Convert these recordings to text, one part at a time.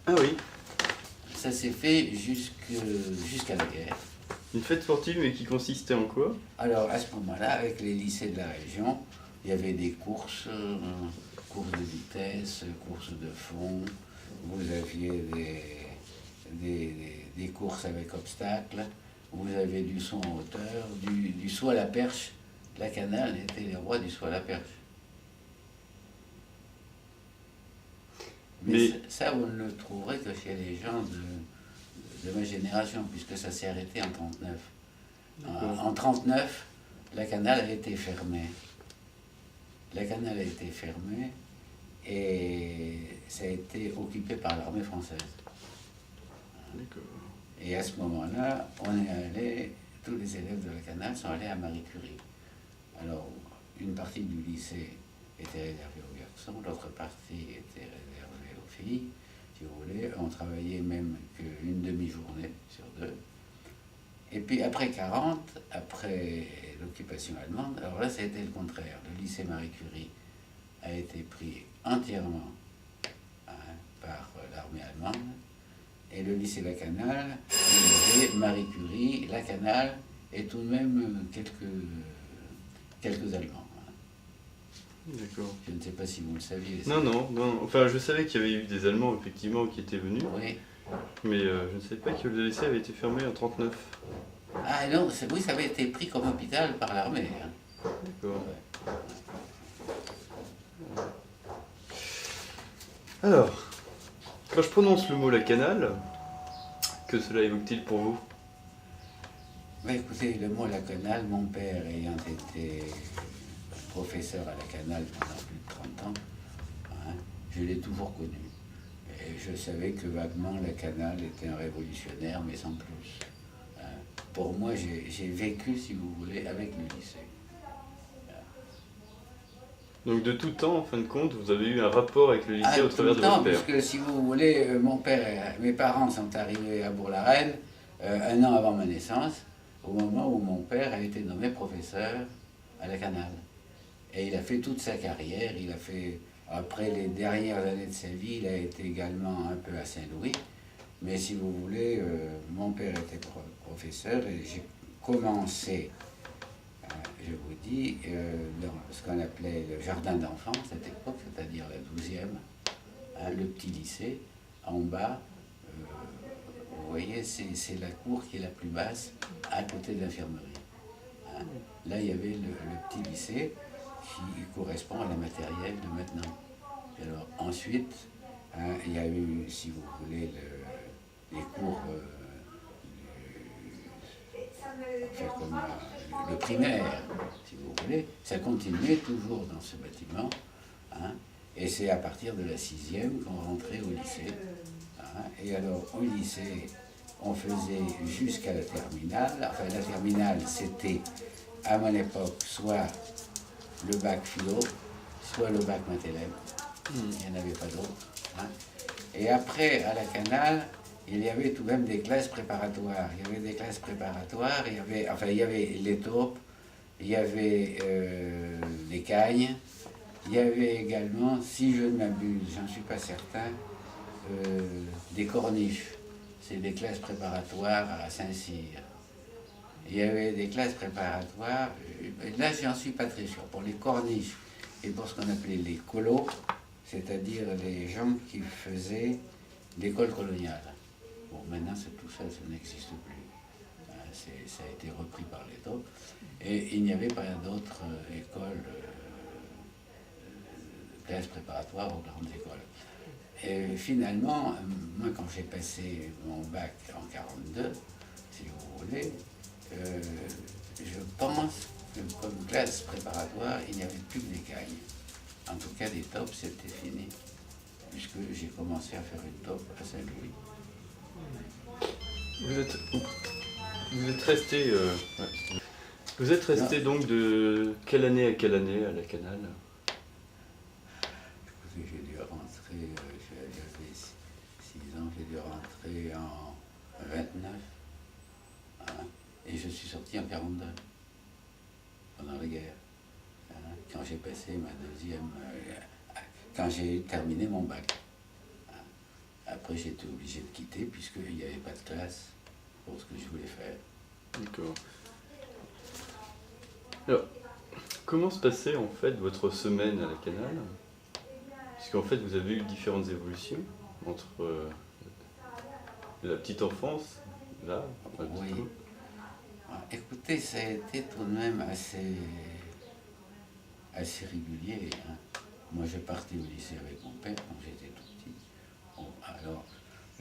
Ah oui, Ça s'est fait jusqu'à la guerre. une fête sportive, mais qui consistait en quoi? Alors à ce moment-là, avec les lycées de la région, il y avait des courses, courses de vitesse, courses de fond. Vous aviez des courses avec obstacles. Vous avez du saut en hauteur, du saut à la perche. La Canale était les rois du saut à la perche. Mais Mais, ça, vous ne le trouverez que chez les gens de ma génération, puisque ça s'est arrêté en 1939. d'accord. En 1939, la Canale a été fermée. La Canale a été fermée et ça a été occupé par l'armée française. D'accord. Et à ce moment-là, on est allé, tous les élèves de la Canale sont allés à Marie Curie. Alors, une partie du lycée était réservée aux garçons, l'autre partie était réservée aux filles, si vous voulez. On travaillait même qu'une demi-journée sur deux. Et puis après 40, après l'occupation allemande, alors là ça a été le contraire. Le lycée Marie Curie a été pris entièrement hein, par l'armée allemande. Et le lycée La Canale, il y avait Marie Curie, La Canale et tout de même quelques Allemands. D'accord. Je ne sais pas si vous le saviez. Non, non, non. Enfin, je savais qu'il y avait eu des Allemands, effectivement, qui étaient venus, Oui. mais je ne savais pas que le lycée avait été fermé en 39. Ah non, oui, ça avait été pris comme hôpital par l'armée. Hein. D'accord. Ouais. Alors, quand je prononce le mot la canale, que cela évoque-t-il pour vous? Mais écoutez, le mot La Canale, mon père ayant été professeur à La Canale pendant plus de 30 ans, hein, je l'ai toujours connu. Et je savais que vaguement La Canale était un révolutionnaire, mais sans plus. Hein. Pour moi, j'ai vécu, si vous voulez, avec le lycée. Donc de tout temps, en fin de compte, vous avez eu un rapport avec le lycée Ah, au tout travers le de temps, votre père. puisque si vous voulez, mes parents sont arrivés à Bourg-la-Reine un an avant ma naissance, au moment où mon père a été nommé professeur à la Canale. Et il a fait toute sa carrière, il a fait, après les dernières années de sa vie, il a été également un peu à Saint-Louis. Mais si vous voulez, mon père était professeur et j'ai commencé, je vous dis, dans ce qu'on appelait le jardin d'enfants à cette époque, c'est-à-dire la 12e, hein, le petit lycée, en bas, vous voyez, c'est la cour qui est la plus basse, à côté de l'infirmerie. Hein. Là, il y avait le petit lycée qui correspond à la matérielle de maintenant. Et alors, ensuite, hein, il y a eu, si vous voulez, les cours, enfin, comme le primaire, si vous voulez. Ça continuait toujours dans ce bâtiment. Hein, et c'est à partir de la 6e qu'on rentrait au lycée. Hein, et alors, au lycée, on faisait jusqu'à la terminale. Enfin, la terminale, c'était, à mon époque, soit le bac philo, soit le bac maths élèves. Il n'y en avait pas d'autres. Hein. Et après, à la Canale, il y avait tout de même des classes préparatoires. Il y avait des classes préparatoires, il y avait les taupes, il y avait les cagnes, il y avait également, si je ne m'abuse, j'en suis pas certain, des corniches. C'est des classes préparatoires à Saint-Cyr. Il y avait des classes préparatoires, là j'en suis pas très sûr, pour les corniches et pour ce qu'on appelait les colos, c'est-à-dire les gens qui faisaient l'école coloniale. Bon, maintenant tout ça, ça n'existe plus. Ça a été repris par les taupes. Et il n'y avait pas d'autres écoles, classes préparatoires aux grandes écoles. Et finalement, moi quand j'ai passé mon bac en 42, si vous voulez, je pense que comme classe préparatoire, il n'y avait plus que des cagnes. En tout cas, des tops, c'était fini, puisque j'ai commencé à faire une top à Saint-Louis. Vous êtes resté. Ouais. Vous êtes resté donc de quelle année à quelle année à la Canale? Écoutez, j'ai dû rentrer, j'avais 6 ans, j'ai dû rentrer en 29, hein, et je suis sorti en 42, pendant la guerre, hein, quand j'ai passé ma deuxième, quand j'ai terminé mon bac. Hein. après, j'étais obligé de quitter puisqu'il n'y avait pas de classe pour ce que je voulais faire. D'accord. Alors, comment se passait en fait votre semaine à la Canale? Puisqu'en fait vous avez eu différentes évolutions entre la petite enfance, là, un petit Oui. peu. Écoutez, ça a été tout de même assez régulier, hein. Moi, je partais au lycée avec mon père quand j'étais tout petit. Bon, alors,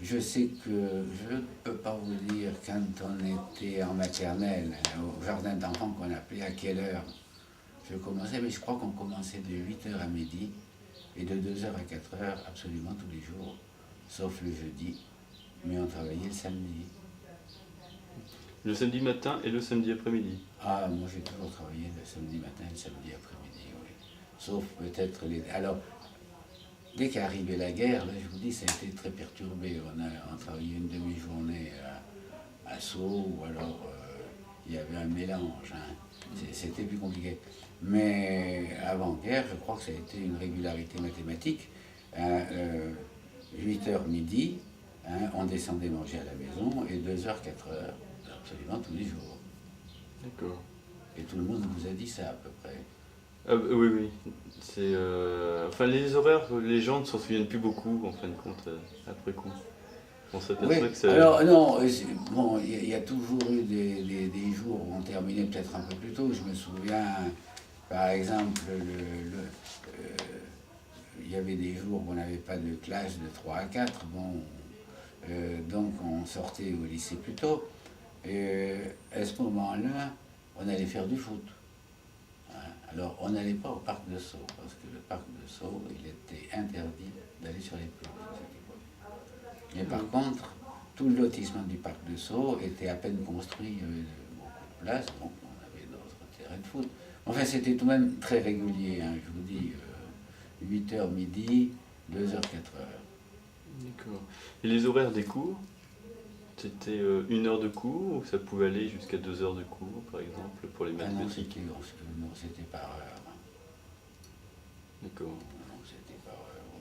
je sais que je ne peux pas vous dire quand on était en maternelle, au jardin d'enfants qu'on appelait à quelle heure je commençais, mais je crois qu'on commençait de 8h à midi et de 2h à 4h absolument tous les jours, sauf le jeudi, mais on travaillait le samedi. Le samedi matin et le samedi après-midi. Ah, moi j'ai toujours travaillé le samedi matin et le samedi après-midi, oui. Sauf peut-être les... Alors, dès qu'est arrivée la guerre, là, je vous dis, ça a été très perturbé. On travaillait une demi-journée à Sceaux, ou alors il y avait un mélange, hein. C'était plus compliqué. Mais avant-guerre, je crois que ça a été une régularité mathématique. 8h midi, hein, on descendait manger à la maison, et 2h, 4h, absolument tous les jours. D'accord. Et tout le monde vous a dit ça à peu près. Oui, oui. C'est, enfin, les horaires, les gens ne s'en souviennent plus beaucoup, en fin de compte, après coup. On s'aperçoit Oui, que ça... alors non, bon, il y a toujours eu des jours où on terminait peut-être un peu plus tôt. Je me souviens, par exemple, il y avait des jours où on n'avait pas de classe de 3 à 4. Bon, donc on sortait au lycée plus tôt. Et à ce moment-là, on allait faire du foot. Hein. Alors, on n'allait pas au parc de Sceaux, parce que le parc de Sceaux, il était interdit d'aller sur les pelouses à cette époque. Mais par contre, tout le lotissement du parc de Sceaux était à peine construit, il y avait beaucoup de place, donc on avait notre terrain de foot. Enfin, c'était tout de même très régulier, hein, je vous dis, 8h midi, 2h, 4h. D'accord. Et les horaires des cours, c'était 1 heure de cours, ou ça pouvait aller jusqu'à 2 heures de cours, par exemple, pour les Ah non, mathématiques? c'était par heure. Hein. D'accord. Non, c'était par heure, oui.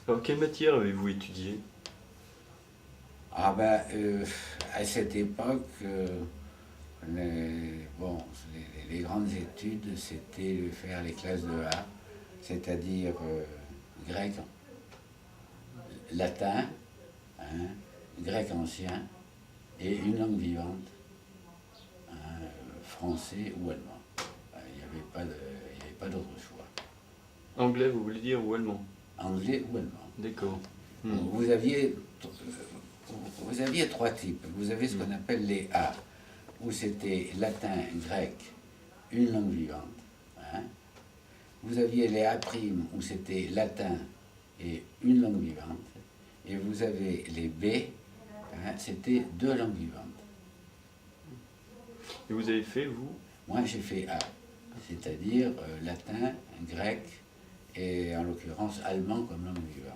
Alors, quelle matière avez-vous étudié? Ah ben, à cette époque, bon, les grandes études, c'était de faire les classes de A, c'est-à-dire grec, latin, hein, grec ancien, et une langue vivante, hein, français ou allemand. Il n'y avait pas d'autre choix. Anglais, vous voulez dire, ou allemand? Anglais ou allemand. D'accord. Vous aviez trois types. Vous avez ce qu'on appelle les A, où c'était latin, grec, une langue vivante. Hein. Vous aviez les A', où c'était latin et une langue vivante. Et vous avez les B, hein, c'était deux langues vivantes. Et vous avez fait, vous? Moi, j'ai fait A, c'est-à-dire latin, grec et en l'occurrence allemand comme langue vivante.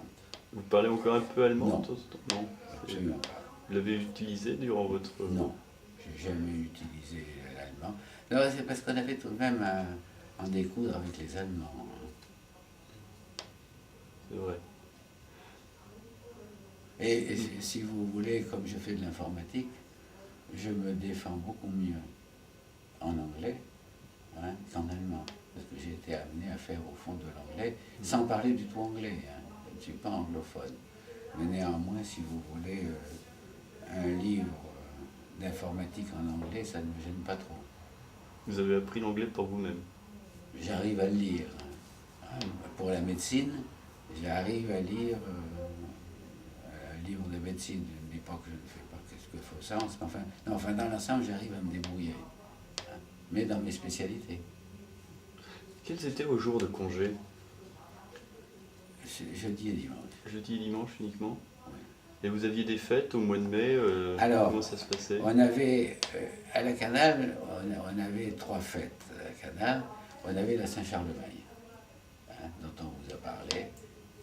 Vous parlez encore un peu allemand? Non. de temps en temps? Non. Absolument pas. Vous l'avez utilisé durant votre... Non, j'ai jamais utilisé l'allemand. Non, c'est parce qu'on avait tout de même à en découdre avec les Allemands. Hein. C'est vrai. Et si vous voulez, comme je fais de l'informatique, je me défends beaucoup mieux en anglais, hein, qu'en allemand. Parce que j'ai été amené à faire au fond de l'anglais, sans parler du tout anglais. Hein. Je ne suis pas anglophone. Mais néanmoins, si vous voulez, un livre d'informatique en anglais, ça ne me gêne pas trop. Vous avez appris l'anglais par vous-même? J'arrive à le lire. Hein. Pour la médecine, j'arrive à lire un livre de médecine. Je ne dis pas que je ne fais pas qu'est-ce que faut ça, enfin, dans l'ensemble, j'arrive à me débrouiller. Hein. Mais dans mes spécialités. Quels étaient vos jours de congé? Jeudi et dimanche. Jeudi et dimanche uniquement? Oui. Et vous aviez des fêtes au mois de mai? Alors, comment ça se passait? On avait, à la Canale, on avait trois fêtes. À la Canale, on avait la Saint-Charlemagne, hein, dont on vous a parlé,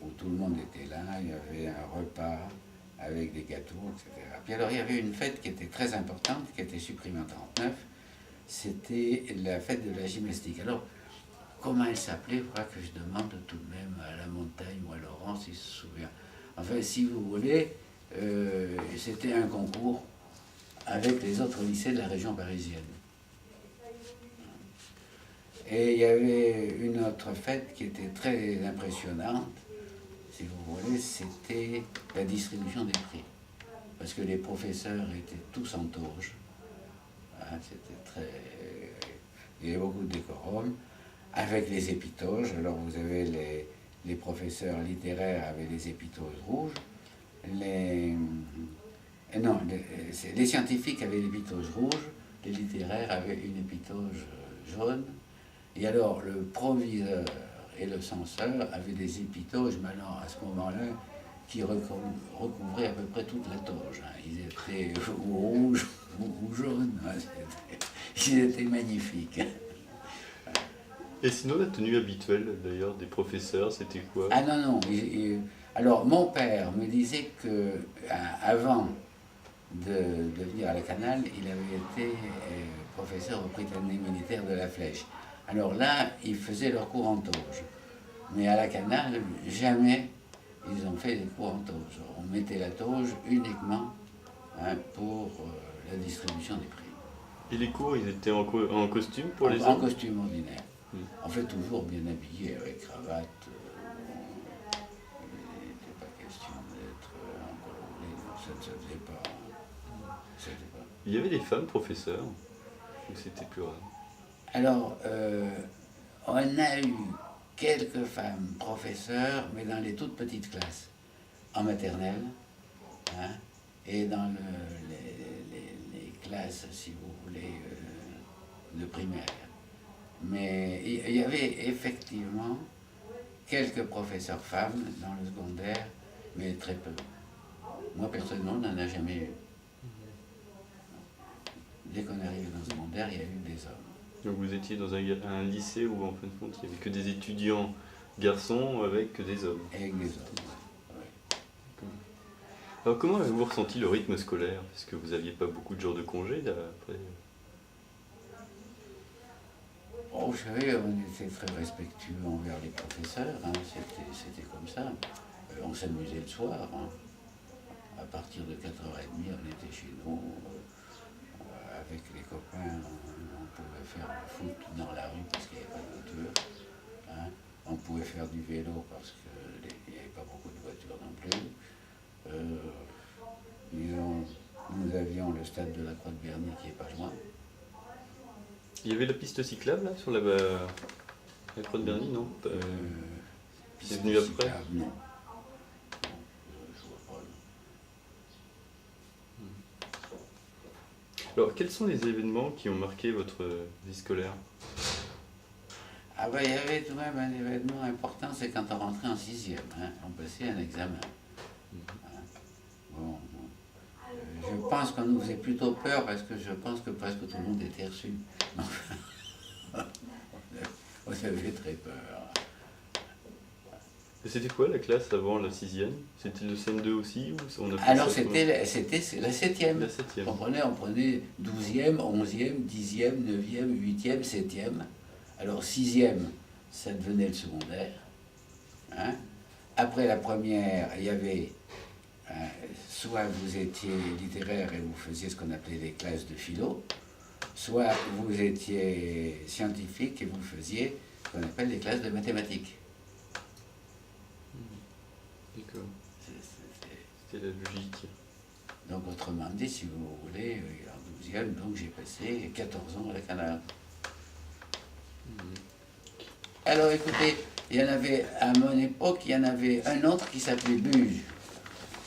où tout le monde était là, il y avait un repas avec des gâteaux, etc. Puis alors, il y avait une fête qui était très importante, qui était supprimée en 1939, c'était la fête de la gymnastique. Alors, comment elle s'appelait? Il faudra que je demande tout de même à la Montagne ou à Laurent s'il se souvient. Enfin, si vous voulez, c'était un concours avec les autres lycées de la région parisienne. Et il y avait une autre fête qui était très impressionnante, si vous voulez, c'était la distribution des prix. Parce que les professeurs étaient tous en toge. Hein, c'était très... Il y avait beaucoup de décorum. Avec les épitoges, alors vous avez les professeurs littéraires avaient les épitoges rouges, les scientifiques avaient l'épitoge rouge, les littéraires avaient une épitoge jaune, et alors le proviseur et le censeur avaient des épitoges, mais alors à ce moment-là, qui recouvraient à peu près toute la toge. Hein. Ils étaient ou rouges ou jaunes, hein. Ils étaient magnifiques. Et sinon, la tenue habituelle, d'ailleurs, des professeurs, c'était quoi? Ah non, non. Alors, mon père me disait que avant de venir à la Canale, il avait été professeur au Britannique militaire de la Flèche. Alors là, ils faisaient leurs cours en toge. Mais à la Canale, jamais ils ont fait des cours en toge. On mettait la toge uniquement pour la distribution des prix. Et les cours, ils étaient en costume pour les En hommes? costume ordinaire. En fait, toujours bien habillé, avec cravate. Il n'était pas question d'être encoloré, ça ne se faisait pas. Il y avait des femmes professeurs? Ou c'était plus rare? Alors, on a eu quelques femmes professeurs, mais dans les toutes petites classes, en maternelle, hein, et dans les classes, si vous voulez, de primaire. Mais il y avait effectivement quelques professeurs femmes dans le secondaire, mais très peu. Moi, personnellement, on n'en a jamais eu. Dès qu'on est arrivé dans le secondaire, il y a eu des hommes. Donc vous étiez dans un lycée où, en fin de compte, il n'y avait que des étudiants garçons avec que des hommes? Avec des hommes, oui. Alors comment avez-vous ressenti le rythme scolaire? Parce que vous n'aviez pas beaucoup de jours de congé là, après. Oh, vous savez, on était très respectueux envers les professeurs, hein, c'était comme ça. On s'amusait le soir. Hein. À partir de 4h30, on était chez nous. Avec les copains, on pouvait faire le foot dans la rue parce qu'il n'y avait pas de voiture. Hein. On pouvait faire du vélo parce qu'il n'y avait pas beaucoup de voitures non plus. Nous avions le stade de la Croix de Berny qui n'est pas loin. Il y avait la piste cyclable là, sur la Croix de Berny, non? C'est venu après? Non. Alors, quels sont les événements qui ont marqué votre vie scolaire? Ah ben, il y avait tout de même un événement important, c'est quand on rentrait en 6e, hein, on passait un examen. Hein. Bon, je pense qu'on nous faisait plutôt peur parce que je pense que presque tout le monde était reçu. On avait très peur. Et c'était quoi la classe avant la 6e? C'était le CM2 aussi ou on Alors c'était la 7e. La 7e. On prenait 12e, 11e, 10e, 9e, 8e, 7e. Alors 6e, ça devenait le secondaire. Hein. Après la première, il y avait soit vous étiez littéraire et vous faisiez ce qu'on appelait les classes de philo, soit vous étiez scientifique et vous faisiez ce qu'on appelle les classes de mathématiques. D'accord. C'était la logique. Donc autrement dit, si vous voulez, en 12e, donc j'ai passé 14 ans à la Canale. Alors écoutez, il y en avait, à mon époque, il y en avait un autre qui s'appelait Buge.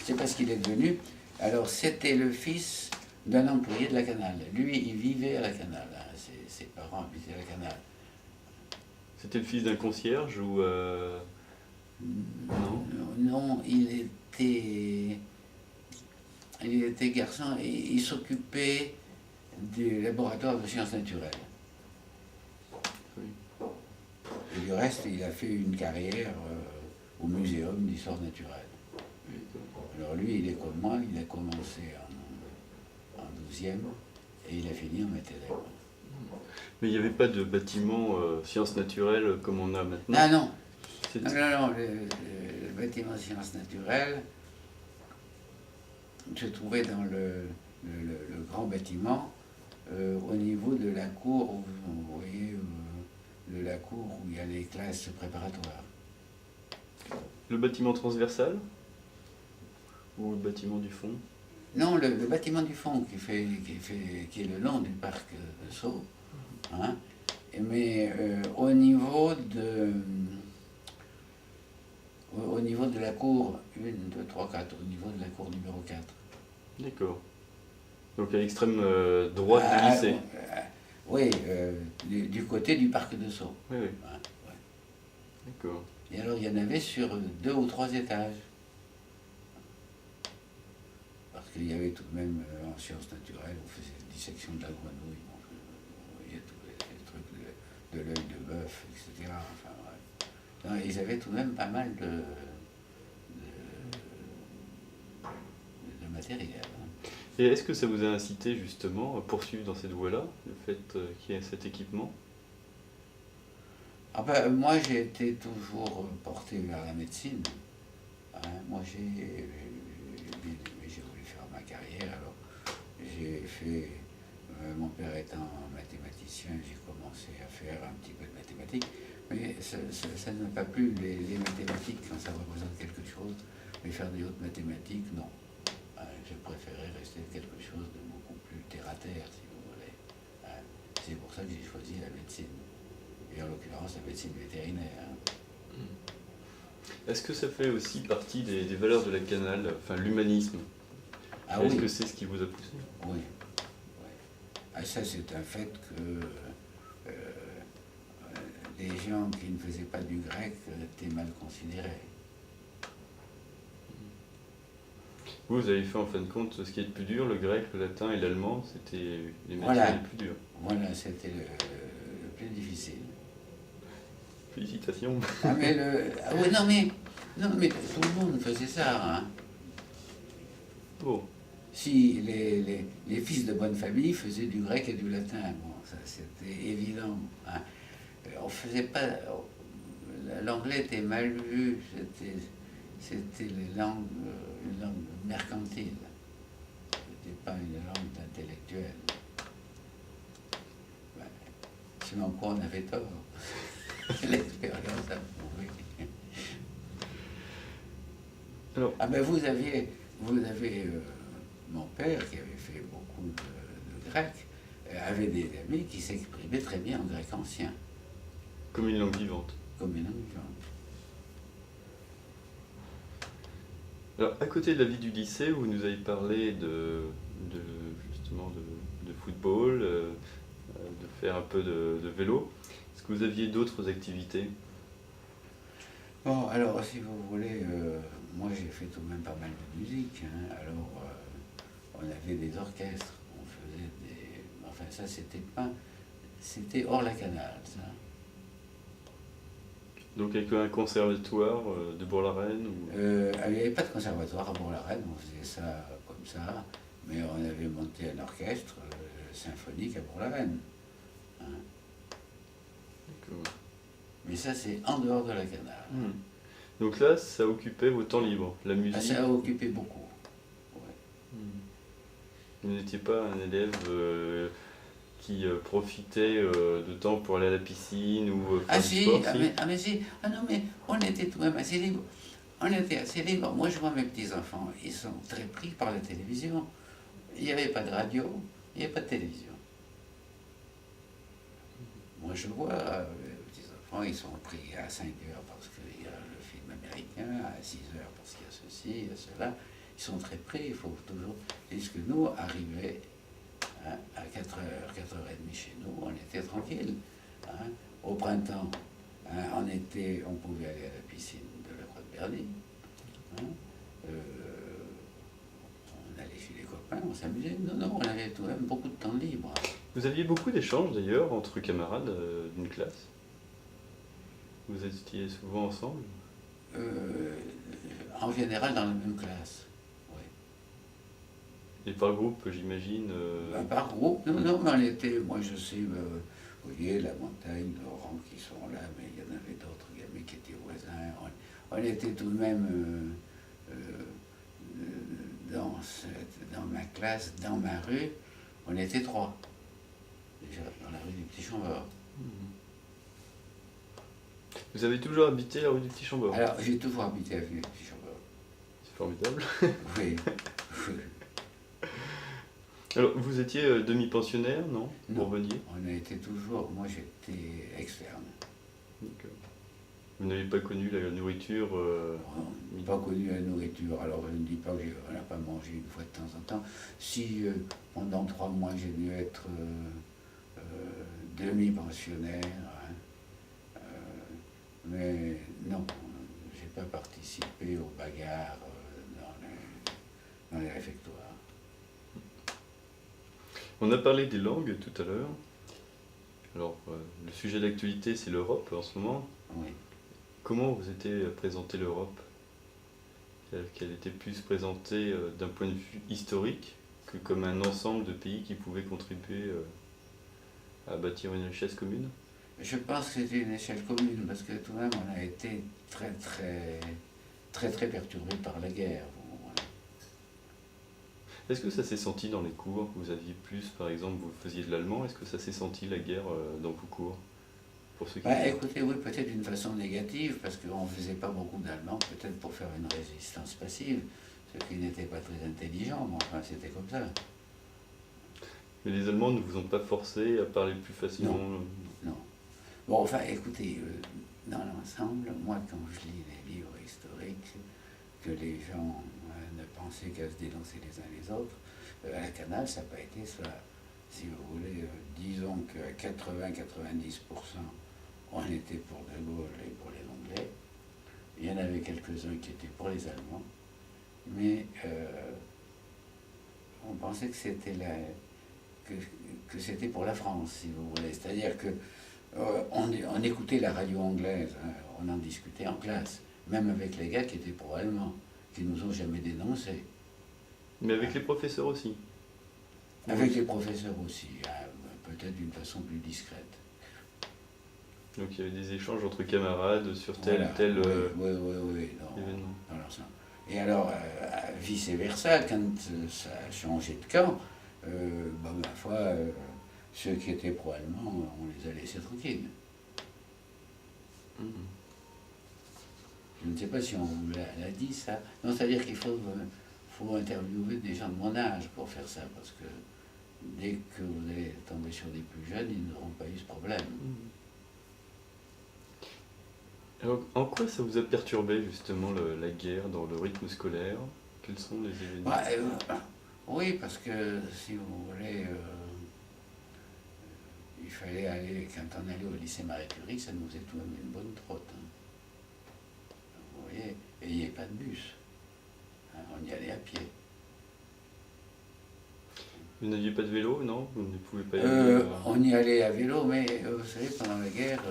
Je ne sais pas ce qu'il est devenu. Alors c'était le fils d'un employé de la Canale. Lui, il vivait à la Canale. Hein. Ses parents habitaient à la Canale. C'était le fils d'un concierge ou... Non. Non, il était garçon et il s'occupait du laboratoire de sciences naturelles. Oui. Et du reste, il a fait une carrière au Muséum d'histoire naturelle. Alors lui, il est comme moi, il a commencé en 12e et il a fini en maternelle. Mais il n'y avait pas de bâtiment sciences naturelles comme on a maintenant? Ah non, C'était- non, le bâtiment sciences naturelles se trouvait dans le grand bâtiment, au niveau de la cour, vous voyez, de la cour où il y a les classes préparatoires. Le bâtiment transversal ou le bâtiment du fond? Non, le bâtiment du fond qui est le long du parc de Sceaux, hein, mais au niveau de la cour 1, 2, 3, 4, au niveau de la cour numéro 4. D'accord. Donc à l'extrême droite du lycée. Oui, du côté du parc de Sceaux. Oui, oui. Ouais, ouais. D'accord. Et alors il y en avait sur 2 ou 3 étages. Parce qu'il y avait tout de même, en sciences naturelles, on faisait la dissection de la grenouille, on voyait tous les trucs de l'œil de bœuf, etc. Enfin, ouais. Non, ils avaient tout de même pas mal de matériel. Hein. Et est-ce que ça vous a incité justement à poursuivre dans cette voie-là, le fait qu'il y ait cet équipement? Ah ben, moi j'ai été toujours porté vers la médecine. Hein. Moi j'ai voulu faire ma carrière, alors j'ai fait, mon père étant mathématicien, j'ai commencé à faire un petit peu de mathématiques, mais ça ne m'a pas plu, les mathématiques quand ça représente quelque chose, mais faire des hautes mathématiques, non. Je préférais rester quelque chose de beaucoup plus terre-à-terre, si vous voulez. C'est pour ça que j'ai choisi la médecine. Et en l'occurrence, la médecine vétérinaire. Est-ce que ça fait aussi partie des valeurs de la Canale, enfin l'humanisme? Ah Est-ce oui. que c'est ce qui vous a poussé? Oui. Oui. Ah, ça, c'est un fait que les gens qui ne faisaient pas du grec étaient mal considérés. Vous avez fait en fin de compte ce qui est le plus dur, le grec, le latin et l'allemand, c'était les matières Voilà. les plus dures. Voilà, c'était le plus difficile. Félicitations. Ah, mais oui, non, mais tout le monde faisait ça. Hein. Bon. Si les fils de bonne famille faisaient du grec et du latin, bon, ça c'était évident. Hein. On faisait pas. L'anglais était mal vu, c'était une langue mercantile. C'était pas une langue d'intellectuel. Ben, sinon quoi, on avait tort. L'expérience a prouvé. Alors, ah ben vous avez mon père qui avait fait beaucoup de grec, avait des amis qui s'exprimaient très bien en grec ancien. comme une langue vivante. Comme une langue vivante. Alors, à côté de la vie du lycée, vous nous avez parlé justement de football, de faire un peu de vélo. Est-ce que vous aviez d'autres activités? Bon, alors, si vous voulez, moi j'ai fait tout de même pas mal de musique. Hein. Alors, on avait des orchestres, on faisait des... Enfin, ça, c'était hors la Canale, ça. Donc avec un conservatoire de Bourg-la-Reine Il n'y avait pas de conservatoire à Bourg-la-Reine, on faisait ça comme ça, mais on avait monté un orchestre symphonique à Bourg-la-Reine. Hein. D'accord. Mais ça, c'est en dehors de la Canale. Donc là, ça occupait vos temps libres, la musique? Ça a occupé beaucoup. Ouais. Vous n'étiez pas un élève qui profitait de temps pour aller à la piscine ou faire du sport? Mais si, non, mais on était tout de même assez libre. On était assez libre. Moi, je vois mes petits-enfants, ils sont très pris par la télévision. Il n'y avait pas de radio, il n'y avait pas de télévision. Moi, je vois les petits-enfants, ils sont pris à 5 heures parce qu'il y a le film américain, à 6 heures parce qu'il y a ceci, il y a cela. Ils sont très pris, il faut toujours... Tandis que nous, arrivés à 4h, 4h30 chez nous, on était tranquille. Hein. Au printemps, en été, on pouvait aller à la piscine de la Croix de Berny. Hein. On allait chez les copains, on s'amusait. Non, on avait tout de même beaucoup de temps libre. Vous aviez beaucoup d'échanges d'ailleurs entre camarades d'une classe? Vous étiez souvent ensemble? En général dans la même classe. Oui. Et par groupe, j'imagine Par groupe, non, mais on était, moi je sais, vous voyez, la montagne, Laurent qui sont là, mais il y en avait d'autres gamins qui étaient voisins. on était tout de même dans ma classe, dans ma rue, on était 3, déjà, dans la rue du Petit Chambord. Vous avez toujours habité la rue du Petit Chambord? Alors, j'ai toujours habité à la rue du Petit Chambord. C'est formidable. Oui, oui. Alors, vous étiez demi-pensionnaire, non? Non, Bourbonnier. on a été toujours, moi j'étais externe. Donc, vous n'avez pas connu la nourriture On n'a pas connu la nourriture, alors je ne dis pas qu'on n'a pas mangé une fois de temps en temps. Si pendant 3 mois j'ai dû être demi-pensionnaire, hein, mais non, j'ai pas participé aux bagarres dans les réfectoires. On a parlé des langues tout à l'heure. Alors, le sujet d'actualité, c'est l'Europe en ce moment. Oui. Comment vous était présentée l'Europe? Qu'elle était plus présentée d'un point de vue historique que comme un ensemble de pays qui pouvaient contribuer à bâtir une richesse commune? Je pense que c'était une échelle commune, parce que tout de même, on a été très perturbé par la guerre. Voilà. Est-ce que ça s'est senti dans les cours? Vous aviez plus, par exemple, vous faisiez de l'allemand, est-ce que ça s'est senti la guerre dans vos cours? Pour ceux qui... Écoutez, oui, peut-être d'une façon négative, parce qu'on ne faisait pas beaucoup d'allemand, peut-être pour faire une résistance passive, ce qui n'était pas très intelligent, mais enfin, c'était comme ça. Mais les Allemands ne vous ont pas forcé à parler plus facilement? Non. Bon, enfin, écoutez, dans l'ensemble, moi, quand je lis les livres historiques, que les gens ne pensaient qu'à se dénoncer les uns les autres, à la Canale, ça n'a pas été cela. Si vous voulez, disons que 80-90%, on était pour De Gaulle et pour les Anglais. Il y en avait quelques-uns qui étaient pour les Allemands, mais on pensait que c'était que c'était pour la France, si vous voulez. C'est-à-dire que on écoutait la radio anglaise, hein, on en discutait en classe, même avec les gars qui étaient pro-allemands, qui ne nous ont jamais dénoncés. Mais avec les professeurs aussi? Avec les professeurs aussi, hein, peut-être d'une façon plus discrète. Donc il y avait des échanges entre camarades sur tel ou tel oui, événement. Dans l'ensemble. Et alors, vice-versa, quand ça a changé de camp, ma foi, ceux qui étaient pro-allemands, on les a laissés tranquilles. Je ne sais pas si on vous l'a dit, ça. Non, c'est-à-dire qu'il faut interviewer des gens de mon âge pour faire ça, parce que dès que vous allez tomber sur des plus jeunes, ils n'auront pas eu ce problème. Alors, en quoi ça vous a perturbé justement la guerre dans le rythme scolaire? Quels sont les événements? Oui, parce que si vous voulez, il fallait aller, quand on allait au lycée Marie Curie, ça nous faisait tout de même une bonne trotte. Hein. Vous voyez, et il n'y avait pas de bus. Hein, on y allait à pied. Vous n'aviez pas de vélo, non? Vous ne pouvez pas y aller On y allait à vélo, mais vous savez, pendant la guerre,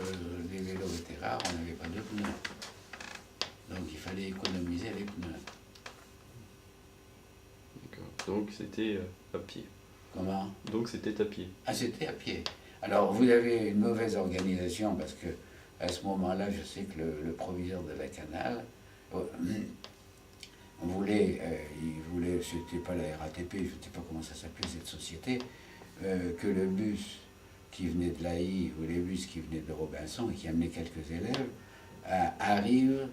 les vélos étaient rares, on n'avait pas de pneus. Donc il fallait économiser les pneus. D'accord. Donc c'était à pied. Comment? Donc c'était à pied. Ah, c'était à pied. Alors vous avez une mauvaise organisation, parce que à ce moment-là, je sais que le proviseur de la Canale il voulait, c'était pas la RATP, je ne sais pas comment ça s'appelait cette société, que le bus qui venait de l'AI ou les bus qui venaient de Robinson et qui amenaient quelques élèves arrivent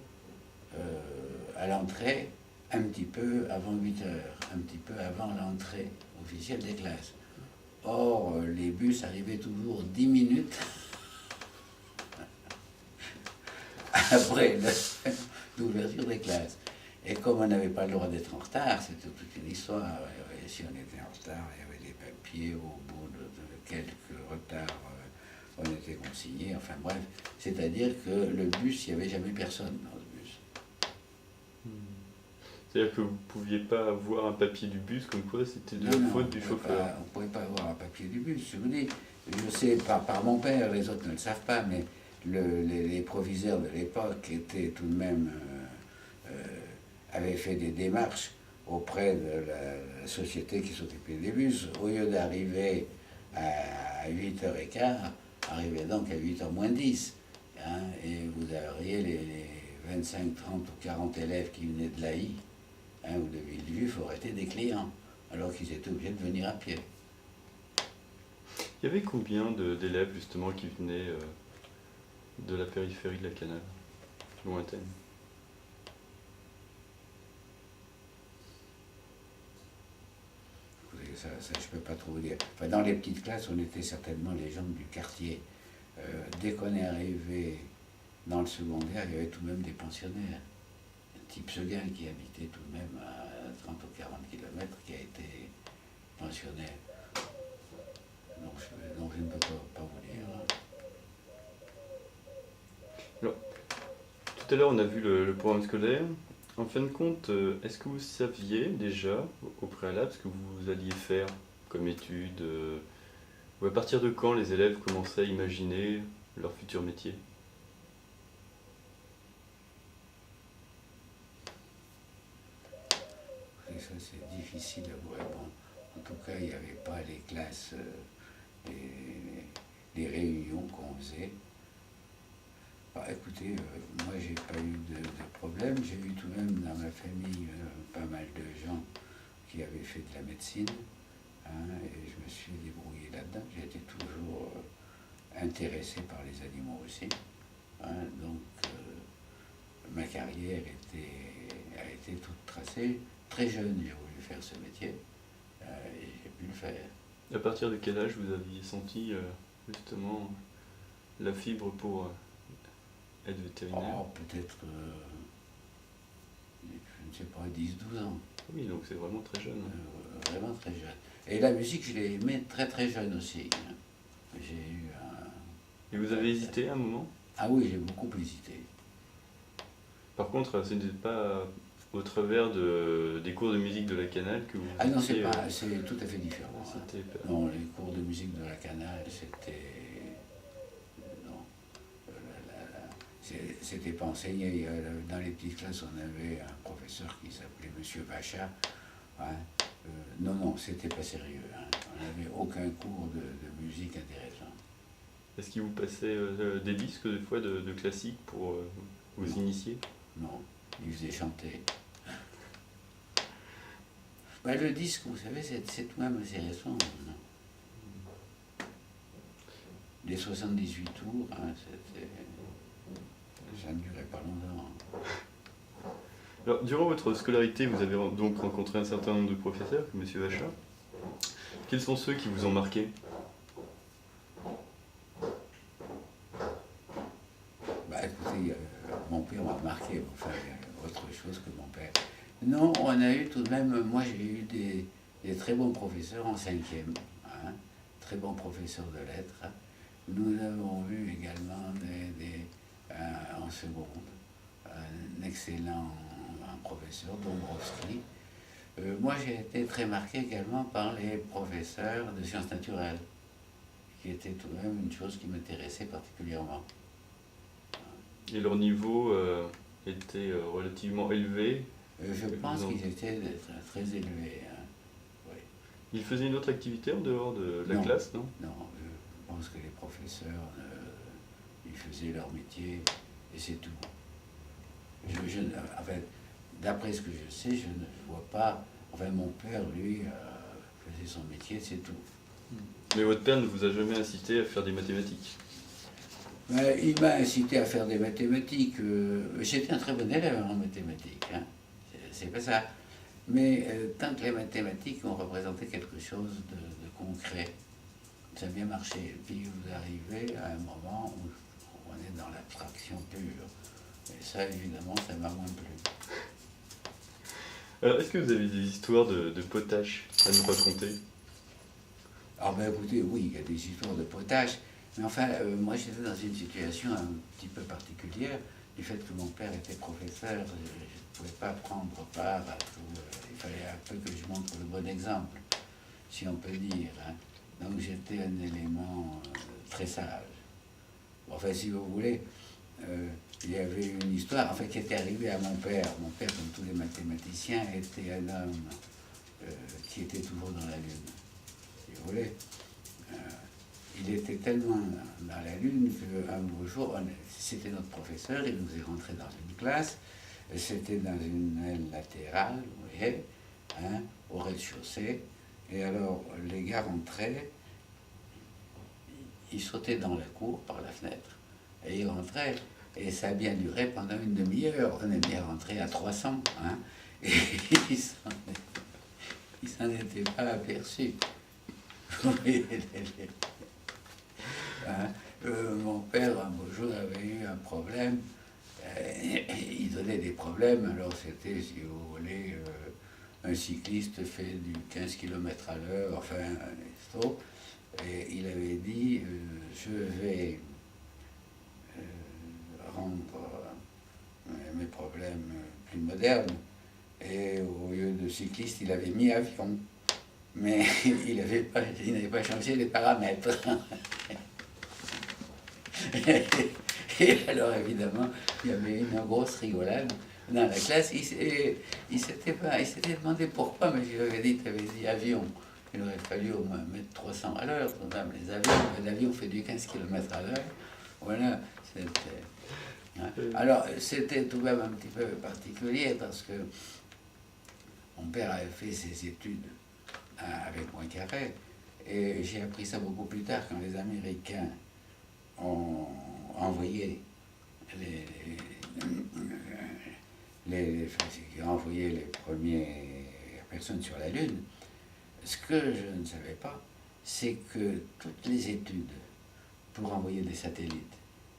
à l'entrée un petit peu avant 8 heures, un petit peu avant l'entrée officielle des classes. Or, les bus arrivaient toujours 10 minutes après l'ouverture des classes. Et comme on n'avait pas le droit d'être en retard, c'était toute une histoire. Et si on était en retard, il y avait des papiers, au bout de quelques retards, on était consigné. Enfin bref, c'est-à-dire que le bus, il n'y avait jamais personne dans ce bus. C'est-à-dire que vous ne pouviez pas avoir un papier du bus, comme quoi c'était de la faute du chauffeur. On ne pouvait pas avoir un papier du bus. Je vous dis, je sais par mon père, les autres ne le savent pas, mais les proviseurs de l'époque étaient tout de même... avaient fait des démarches auprès de la société qui s'occupait des bus. Au lieu d'arriver à 8h15, arrivait donc à 8h moins 10. Hein, et vous auriez les 25, 30 ou 40 élèves qui venaient de l'AI, ou de Villejuif, auraient été des clients, alors qu'ils étaient obligés de venir à pied. Il y avait combien d'élèves justement qui venaient de la périphérie de la Canale, lointaine? Ça, je ne peux pas trop vous dire. Enfin, dans les petites classes, on était certainement les gens du quartier. Dès qu'on est arrivé dans le secondaire, il y avait tout de même des pensionnaires. Type Seguin qui habitait tout de même à 30 ou 40 km, qui a été pensionnaire. Donc je ne peux pas vous dire. Alors, tout à l'heure, on a vu le programme scolaire. En fin de compte, est-ce que vous saviez déjà, au préalable, ce que vous alliez faire comme études, ou à partir de quand les élèves commençaient à imaginer leur futur métier? Et ça, c'est difficile à vous répondre. En tout cas, il n'y avait pas les classes, les réunions qu'on faisait. Bah, écoutez, moi, j'ai pas eu de problème. J'ai eu tout de même dans ma famille pas mal de gens qui avaient fait de la médecine, et je me suis débrouillé là-dedans. J'ai été toujours intéressé par les animaux aussi. Donc, ma carrière a été toute tracée. Très jeune, j'ai voulu faire ce métier, et j'ai pu le faire. À partir de quel âge vous aviez senti justement la fibre pour être vétérinaire? Oh, peut-être, je ne sais pas, 10-12 ans. Oui, donc c'est vraiment très jeune. Vraiment très jeune. Et la musique, je l'ai aimée très très jeune aussi. J'ai eu Et vous avez hésité un moment? Ah oui, j'ai beaucoup hésité. Par contre, ce n'était pas au travers des cours de musique de la Canale que vous... Ah non, c'est tout à fait différent. Non, les cours de musique de la Canale, c'était... Non. C'était pas enseigné. Dans les petites classes, on avait un professeur qui s'appelait Monsieur Vacha. Non, c'était pas sérieux. On n'avait aucun cours de musique intéressant. Est-ce qu'il vous passait des disques des fois de classiques pour vous initier? Non, il faisait chanter. Le disque, vous savez, c'est tout de même assez récent. Les 78 tours, ça ne durait pas longtemps. Alors, durant votre scolarité, vous avez donc rencontré un certain nombre de professeurs, comme M. Vacha. Quels sont ceux qui vous ont marqué? Écoutez, mon père m'a marqué, enfin, autre chose que mon père. Non, on a eu tout de même, moi j'ai eu des très bons professeurs en 5e, très bons professeurs de lettres. Nous avons eu également en seconde un excellent professeur, Dombrowski. Moi j'ai été très marqué également par les professeurs de sciences naturelles, qui était tout de même une chose qui m'intéressait particulièrement. Et leur niveau était relativement élevé? Je pense qu'ils étaient très élevés. Oui. Ils faisaient une autre activité en dehors de la classe, non? Non, je pense que les professeurs, ils faisaient leur métier et c'est tout. En fait, d'après ce que je sais, je ne vois pas... Enfin, mon père, lui, faisait son métier, c'est tout. Mais votre père ne vous a jamais incité à faire des mathématiques? Il m'a incité à faire des mathématiques. J'étais un très bon élève en mathématiques. C'est pas ça. Mais tant que les mathématiques ont représenté quelque chose de concret, ça a bien marché. Et puis vous arrivez à un moment où on est dans l'abstraction pure. Et ça, évidemment, ça m'a moins plu. Alors, est-ce que vous avez des histoires de potache à nous raconter? Écoutez, oui, il y a des histoires de potache. Mais enfin, moi j'étais dans une situation un petit peu particulière, du fait que mon père était professeur, je ne pouvais pas prendre part à tout, il fallait un peu que je montre le bon exemple, si on peut dire. Donc j'étais un élément très sage. Enfin, si vous voulez, il y avait une histoire qui était arrivée à mon père. Mon père, comme tous les mathématiciens, était un homme qui était toujours dans la lune, si vous voulez. il était tellement dans la lune qu'un beau jour, c'était notre professeur, il nous est rentré dans une classe, c'était dans une aile latérale, vous voyez, hein, au rez-de-chaussée, et alors les gars rentraient, ils sautaient dans la cour par la fenêtre, et ils rentraient, et ça a bien duré pendant une demi-heure, on est bien rentré à 300, hein, et ils s'en étaient pas aperçus. Hein, mon père, un beau jour, avait eu un problème. Il donnait des problèmes, alors c'était, si vous voulez, un cycliste fait du 15 km à l'heure, enfin, et il avait dit je vais rendre mes problèmes plus modernes. Et au lieu de cycliste, il avait mis avion. Mais il n'avait pas changé les paramètres. Et alors, évidemment, il y avait une grosse rigolade dans la classe. Il s'était demandé pourquoi, mais je lui avais dit, tu avais dit avion. Il aurait fallu au moins mettre 300 à l'heure. L'avion fait du 15 km à l'heure. Voilà, c'était... Hein. Alors, c'était tout de même un petit peu particulier parce que mon père avait fait ses études avec Poincaré, et j'ai appris ça beaucoup plus tard quand les Américains ont envoyé les premières personnes sur la Lune. Ce que je ne savais pas, c'est que toutes les études pour envoyer des satellites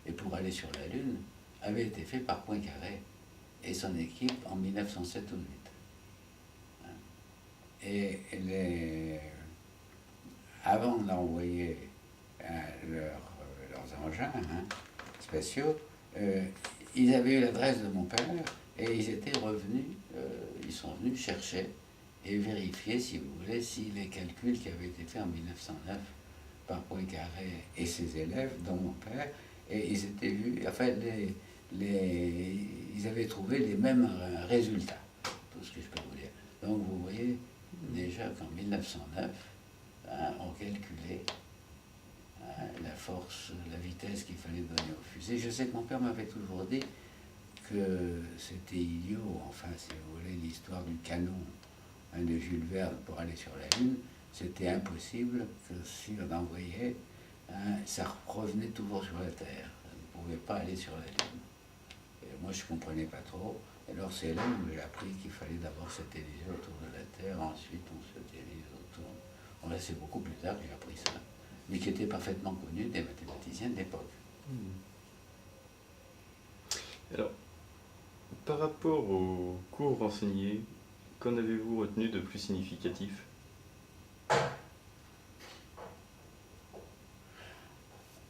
et pour aller sur la Lune avaient été faites par Poincaré et son équipe en 1907 ou 1908. Et avant d'envoyer leurs engins spatiaux, ils avaient eu l'adresse de mon père et ils étaient revenus, ils sont venus chercher et vérifier, si vous voulez, si les calculs qui avaient été faits en 1909 par Poincaré et ses élèves, dont mon père, et ils étaient vus, enfin, ils avaient trouvé les mêmes résultats, tout ce que je peux vous dire. Donc vous voyez déjà qu'en 1909, on calculait la force, la vitesse qu'il fallait donner aux fusées. Je sais que mon père m'avait toujours dit que c'était idiot, enfin, si vous voulez, l'histoire du canon de Jules Verne pour aller sur la Lune, c'était impossible que si on envoyait, ça revenait toujours sur la Terre. On ne pouvait pas aller sur la Lune. Et moi, je ne comprenais pas trop. Alors, c'est là où j'ai appris qu'il fallait d'abord s'atterrir autour de la Terre, ensuite on s'atterrit autour. Bon, c'est beaucoup plus tard que j'ai appris ça, mais qui était parfaitement connu des mathématiciens de l'époque. Alors, par rapport aux cours renseignés, qu'en avez-vous retenu de plus significatif?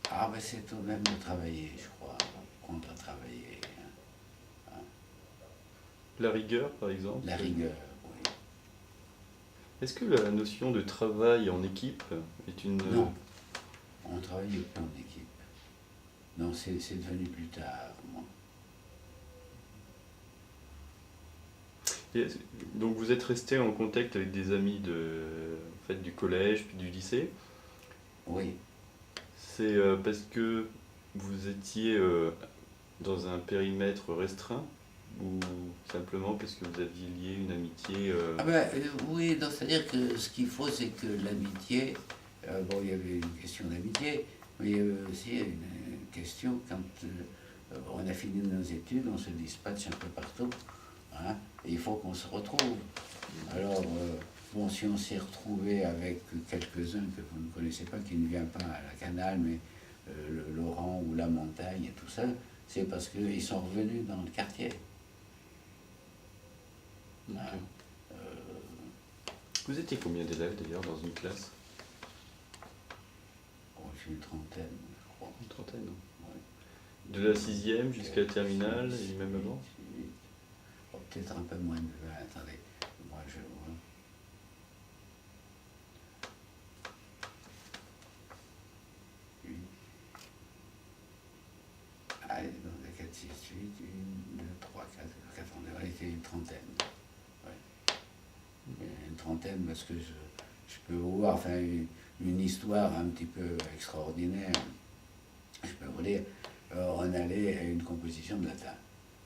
Ah, ben c'est tout de même de travailler, je crois, qu'on doit travailler. La rigueur, par exemple? La rigueur, oui. Est-ce que la notion de travail en équipe est une... Non, on ne travaille pas en équipe. Non, c'est devenu plus tard, moi. Et donc vous êtes resté en contact avec des amis en fait, du collège puis du lycée? Oui. C'est parce que vous étiez dans un périmètre restreint ou simplement parce que vous aviez lié une amitié Ah ben oui, c'est-à-dire que ce qu'il faut, c'est que l'amitié, bon, il y avait une question d'amitié, mais il y avait aussi une question quand on a fini nos études, on se dispatche un peu partout, hein, et il faut qu'on se retrouve. Alors, bon, si on s'est retrouvé avec quelques-uns que vous ne connaissez pas, qui ne viennent pas à la Canale, mais le Laurent ou la Montagne et tout ça, c'est parce qu'ils sont revenus dans le quartier. Okay. Vous étiez combien d'élèves d'ailleurs dans une classe? J'ai une trentaine, je crois. Une trentaine. Ouais. De la 6e jusqu'à la terminale et même avant? Oh, peut-être un peu moins de 20, attendez. Moi je vois. Allez, donc la 4, 6, 8, 1, 2, 3, 4, 4, on était une trentaine. Ouais. Une trentaine parce que je peux vous voir, enfin, une histoire un petit peu extraordinaire. Je peux vous dire, on allait à une composition de latin.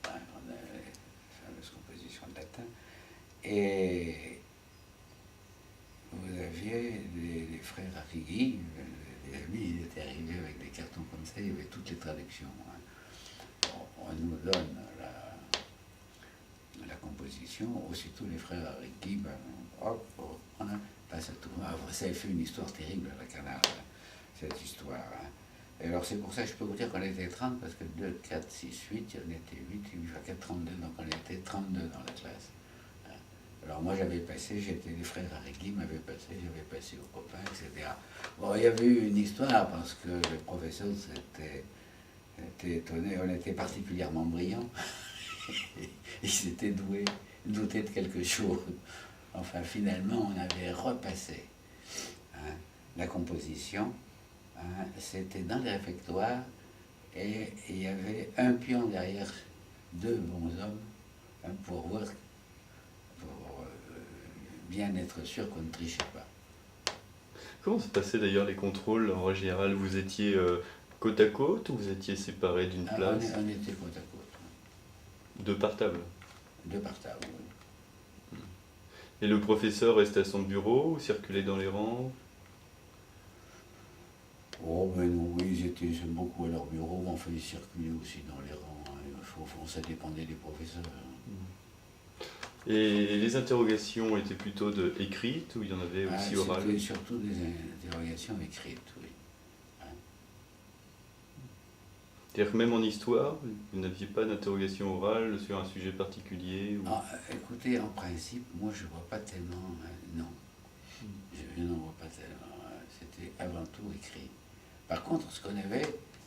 Hein, on allait à la fameuse composition de latin. Et vous aviez les frères Arrighi, les amis, ils étaient arrivés avec des cartons comme ça, il y avait toutes les traductions. Hein. On nous donne la composition, aussitôt les frères Arrighi, ben, hop, on passe à tout. Ça a fait une histoire terrible à la Canale, cette histoire. Hein. Et alors c'est pour ça que je peux vous dire qu'on était 30, parce que 2, 4, 6, 8, on était 8, 8, 4, 32, donc on était 32 dans la classe. Alors moi j'avais passé, les frères Arrighi m'avaient passé, j'avais passé aux copains, etc. Bon, il y avait eu une histoire parce que le professeur était étonné, on était particulièrement brillants. Il s'était douté de quelque chose. Enfin finalement on avait repassé hein, la composition, hein, c'était dans les réfectoires et il y avait un pion derrière 2 bons hommes hein, pour voir, bien être sûr qu'on ne trichait pas. Comment se passaient d'ailleurs les contrôles en règle générale? Vous étiez côte à côte ou vous étiez séparés d'une place? On était côte à côte. 2 par table? 2 par table, oui. Et le professeur restait à son bureau ou circulait dans les rangs? Oh ben non, oui, ils étaient beaucoup à leur bureau, mais enfin ils circulaient aussi dans les rangs. Hein. Ça dépendait des professeurs. Et les interrogations étaient plutôt écrites ou il y en avait aussi orales? C'était surtout des interrogations écrites, oui. Hein. C'est-à-dire que même en histoire, vous n'aviez pas d'interrogation orale sur un sujet particulier ou... Écoutez, en principe, moi je ne vois pas tellement, non. Je n'en vois pas tellement. C'était avant tout écrit. Par contre, ce qu'on avait,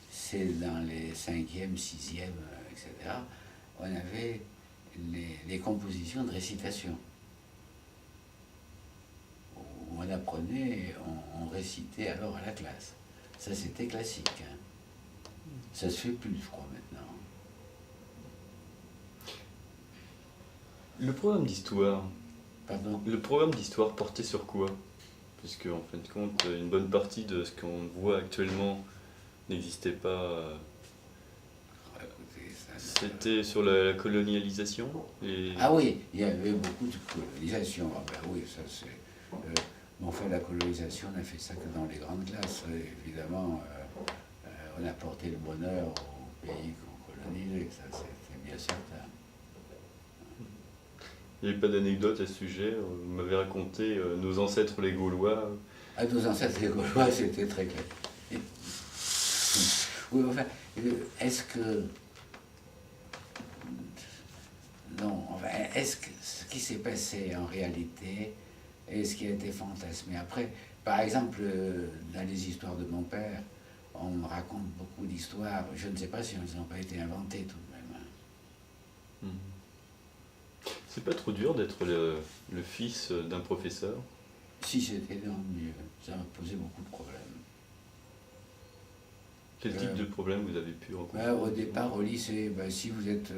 c'est dans les 5e, 6e, etc., on avait les compositions de récitation. Où on apprenait, on récitait alors à la classe. Ça, c'était classique. Hein. Ça se fait plus, je crois, maintenant. Le programme d'histoire. Pardon? Le programme d'histoire portait sur quoi? Puisque, en fin de compte, une bonne partie de ce qu'on voit actuellement n'existait pas. C'était sur la colonialisation et... Ah oui, il y avait beaucoup de colonisation. Ah ben oui, ça c'est... mais enfin, la colonisation, on a fait ça que dans les grandes classes. Évidemment, on a porté le bonheur aux pays qu'on colonisait, ça c'est bien certain. Il n'y avait pas d'anecdote à ce sujet. Vous m'avez raconté nos ancêtres les Gaulois. Ah, nos ancêtres les Gaulois, c'était très clair. Oui, enfin, est-ce que... Non, enfin, est-ce que ce qui s'est passé en réalité est ce qui a été fantasmé après? Par exemple, dans les histoires de mon père, on me raconte beaucoup d'histoires. Je ne sais pas si elles n'ont pas été inventées tout de même. Hein. C'est pas trop dur d'être le fils d'un professeur? Si c'était mieux, ça m'a posé beaucoup de problèmes. Quel type de problème vous avez pu rencontrer? Au départ, au lycée, si vous êtes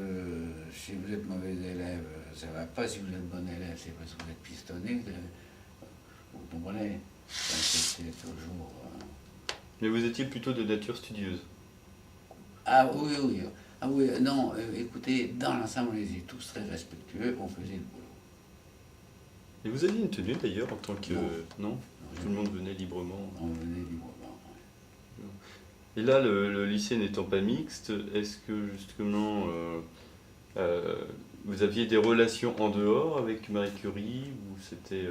mauvais élève, ça ne va pas. Si vous êtes bon élève, c'est parce que vous êtes pistonné. Vous comprenez? C'était toujours... Mais vous étiez plutôt de nature studieuse? Ah oui, oui. Ah oui, non, écoutez, dans l'ensemble, on était tous très respectueux, on faisait le boulot. Et vous aviez une tenue d'ailleurs en tant que... Non, tout le monde venait librement? On venait librement. Et là, le lycée n'étant pas mixte, est-ce que justement vous aviez des relations en dehors avec Marie Curie ou c'était...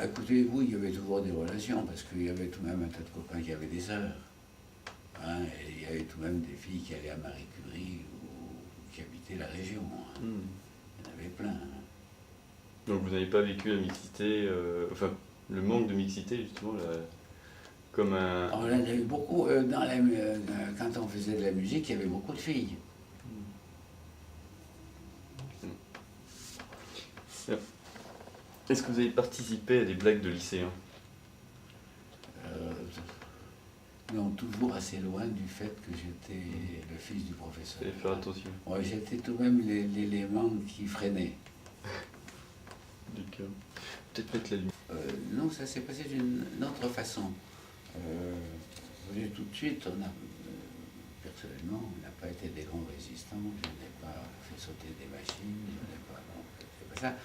Écoutez, oui, il y avait toujours des relations parce qu'il y avait tout de même un tas de copains qui avaient des sœurs. Hein, et il y avait tout de même des filles qui allaient à Marie Curie ou qui habitaient la région. Hein. Il y en avait plein. Hein. Donc vous n'avez pas vécu la mixité, enfin le manque de mixité justement comme un... On en a eu beaucoup. Quand on faisait de la musique, il y avait beaucoup de filles. Est-ce que vous avez participé à des blagues de lycéens? Non, toujours assez loin du fait que j'étais le fils du professeur. Il fallait faire attention. Ouais, j'étais tout de même l'élément qui freinait. D'accord. peut-être mettre la lumière. Non, ça s'est passé d'une autre façon. Tout de suite, personnellement, on n'a pas été des grands résistants, je n'ai pas fait sauter des machines, je n'ai pas, non, c'est pas ça.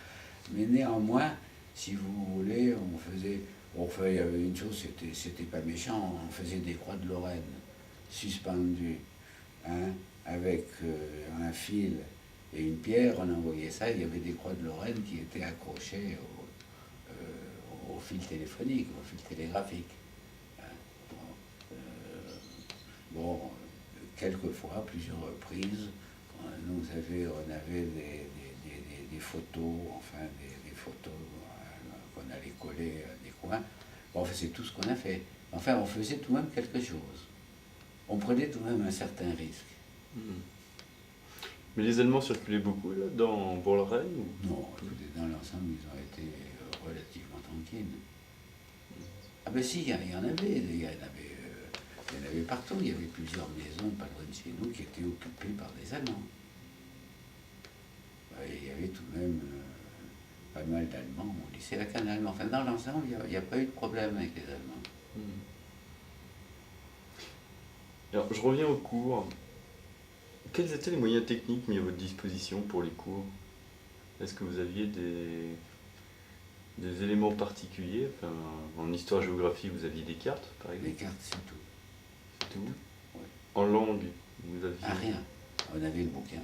Mais néanmoins, si vous voulez, il y avait une chose, c'était pas méchant, on faisait des croix de Lorraine suspendues, hein, avec un fil et une pierre, on envoyait ça, il y avait des croix de Lorraine qui étaient accrochées au fil téléphonique, au fil télégraphique. Bon, quelquefois, plusieurs reprises, on avait des photos, enfin des photos qu'on allait coller à des coins. Bon, enfin, c'est tout ce qu'on a fait. Enfin, on faisait tout de même quelque chose. On prenait tout de même un certain risque. Mais les Allemands circulaient beaucoup là, dans Bourg-la-Reine ou... Non, dans l'ensemble, ils ont été relativement tranquilles. Ah ben si, il y en avait, il y en avait partout. Il y avait plusieurs maisons pas loin de chez nous qui étaient occupées par des Allemands. Et il y avait tout de même pas mal d'Allemands au lycée Lacanal. Enfin, dans l'ensemble, il n'y a pas eu de problème avec les Allemands. Alors, je reviens au cours. Quels étaient les moyens techniques mis à votre disposition pour les cours? Est-ce que vous aviez des éléments particuliers? Enfin, en histoire-géographie, vous aviez des cartes, par exemple? Les cartes, c'est tout. C'est tout? Oui. En langue, vous aviez... Ah, rien. On avait le bouquin.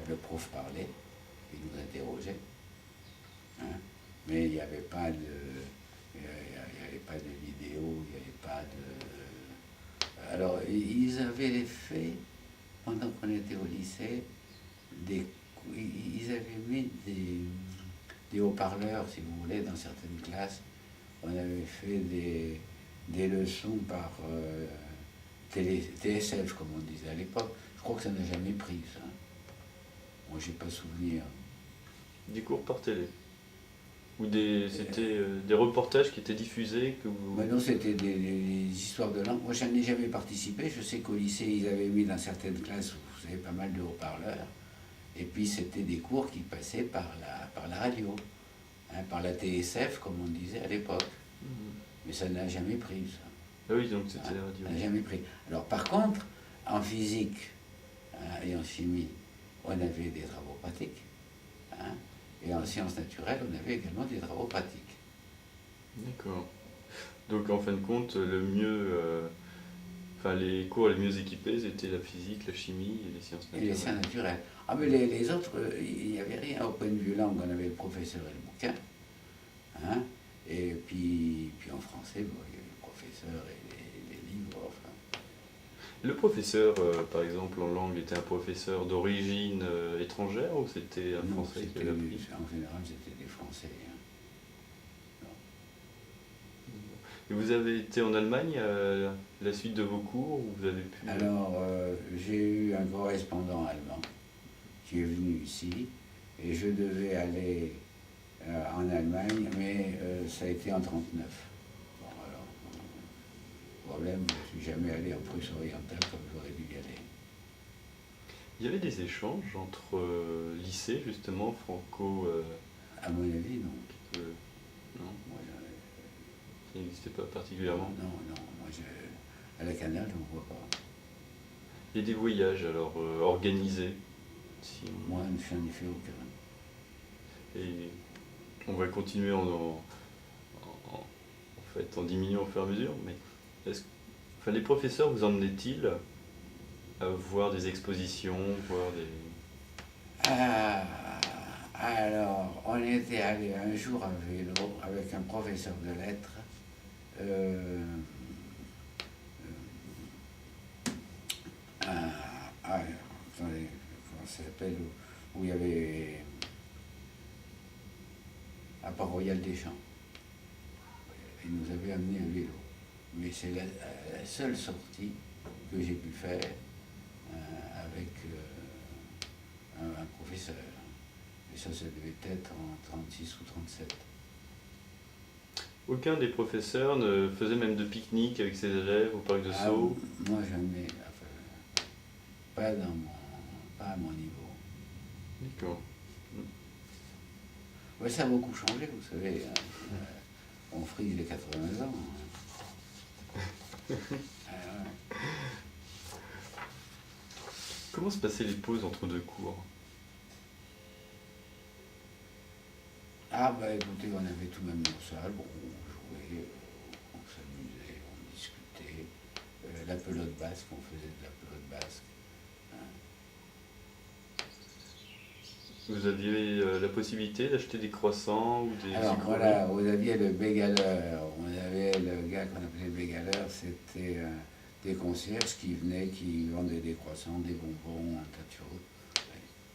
Le prof parlait, il nous interrogeait. Hein, mais il n'y avait pas de... Il n'y avait pas de vidéo, il n'y avait pas de... Alors, ils avaient fait, pendant qu'on était au lycée, ils avaient mis des haut-parleurs, si vous voulez, dans certaines classes. On avait fait des leçons par TSF, comme on disait à l'époque. Je crois que ça n'a jamais pris, ça. Moi, j'ai pas souvenir. Des cours par télé? Ou c'était des reportages qui étaient diffusés que vous... Non, c'était des histoires de langue. Moi, je n'ai jamais participé. Je sais qu'au lycée, ils avaient mis dans certaines classes, vous savez, pas mal de haut-parleurs. Et puis, c'était des cours qui passaient par la radio, hein, par la TSF, comme on disait à l'époque. Mais ça n'a jamais pris, ça. Ah oui, donc c'était la radio. Ça n'a jamais pris. Alors, par contre, en physique et en chimie, on avait des travaux pratiques. Hein, et en sciences naturelles, on avait également des travaux pratiques. D'accord. Donc en fin de compte, le mieux, enfin les cours les mieux équipés, c'était la physique, la chimie et les sciences Et les naturelles. sciences naturelles. Ah mais les autres, il n'y avait rien au point de vue langue, on avait le professeur et le bouquin. Hein, et puis en français, bon, il y avait le professeur et les livres. Enfin. Le professeur, par exemple, en langue, était un professeur d'origine étrangère ou c'était un Non, Français qui avait appris? en général, c'était des Français. Hein. Et vous avez été en Allemagne à la suite de vos cours ou vous avez pu... Alors, j'ai eu un correspondant allemand qui est venu ici et je devais aller en Allemagne, mais ça a été en 1939. Bon, alors, problème, je ne suis jamais allé en Prusse orientale comme j'aurais dû y aller. Il y avait des échanges entre lycées, justement, franco... À mon avis, non. Non, Moi, ça n'existait pas particulièrement. non, moi, à la Canal, je ne vois pas. Il y a des voyages, alors, organisés. Moi, je n'en ai fait aucun. Et on va continuer en fait, en diminuant au fur et à mesure, mais enfin, les professeurs vous emmenaient-ils à voir des expositions, voir des... Alors, on était allé un jour à vélo avec un professeur de lettres. Attendez, comment ça s'appelle, où il y avait à Port-Royal des Champs. Il nous avait amené un vélo. Mais c'est la seule sortie que j'ai pu faire avec un professeur. Et ça devait être en 36 ou 37. Aucun des professeurs ne faisait même de pique-nique avec ses élèves au parc de Sceaux? Moi jamais, enfin, pas à mon niveau. D'accord. Ouais, ça a beaucoup changé, vous savez. Hein. On frise les 80 ans. Hein. Ouais. Comment se passaient les pauses entre deux cours? Ah bah écoutez, on avait tout de même nos salles, bon, on jouait, on s'amusait, on discutait. La pelote basque, on faisait de la pelote basque. Hein. Vous aviez la possibilité d'acheter des croissants ou des Alors sucreries? voilà, vous aviez le bégaleur, on avait le gars qu'on appelait le bégaleur, c'était des concierges qui venaient, qui vendaient des croissants, des bonbons, un tas de choses.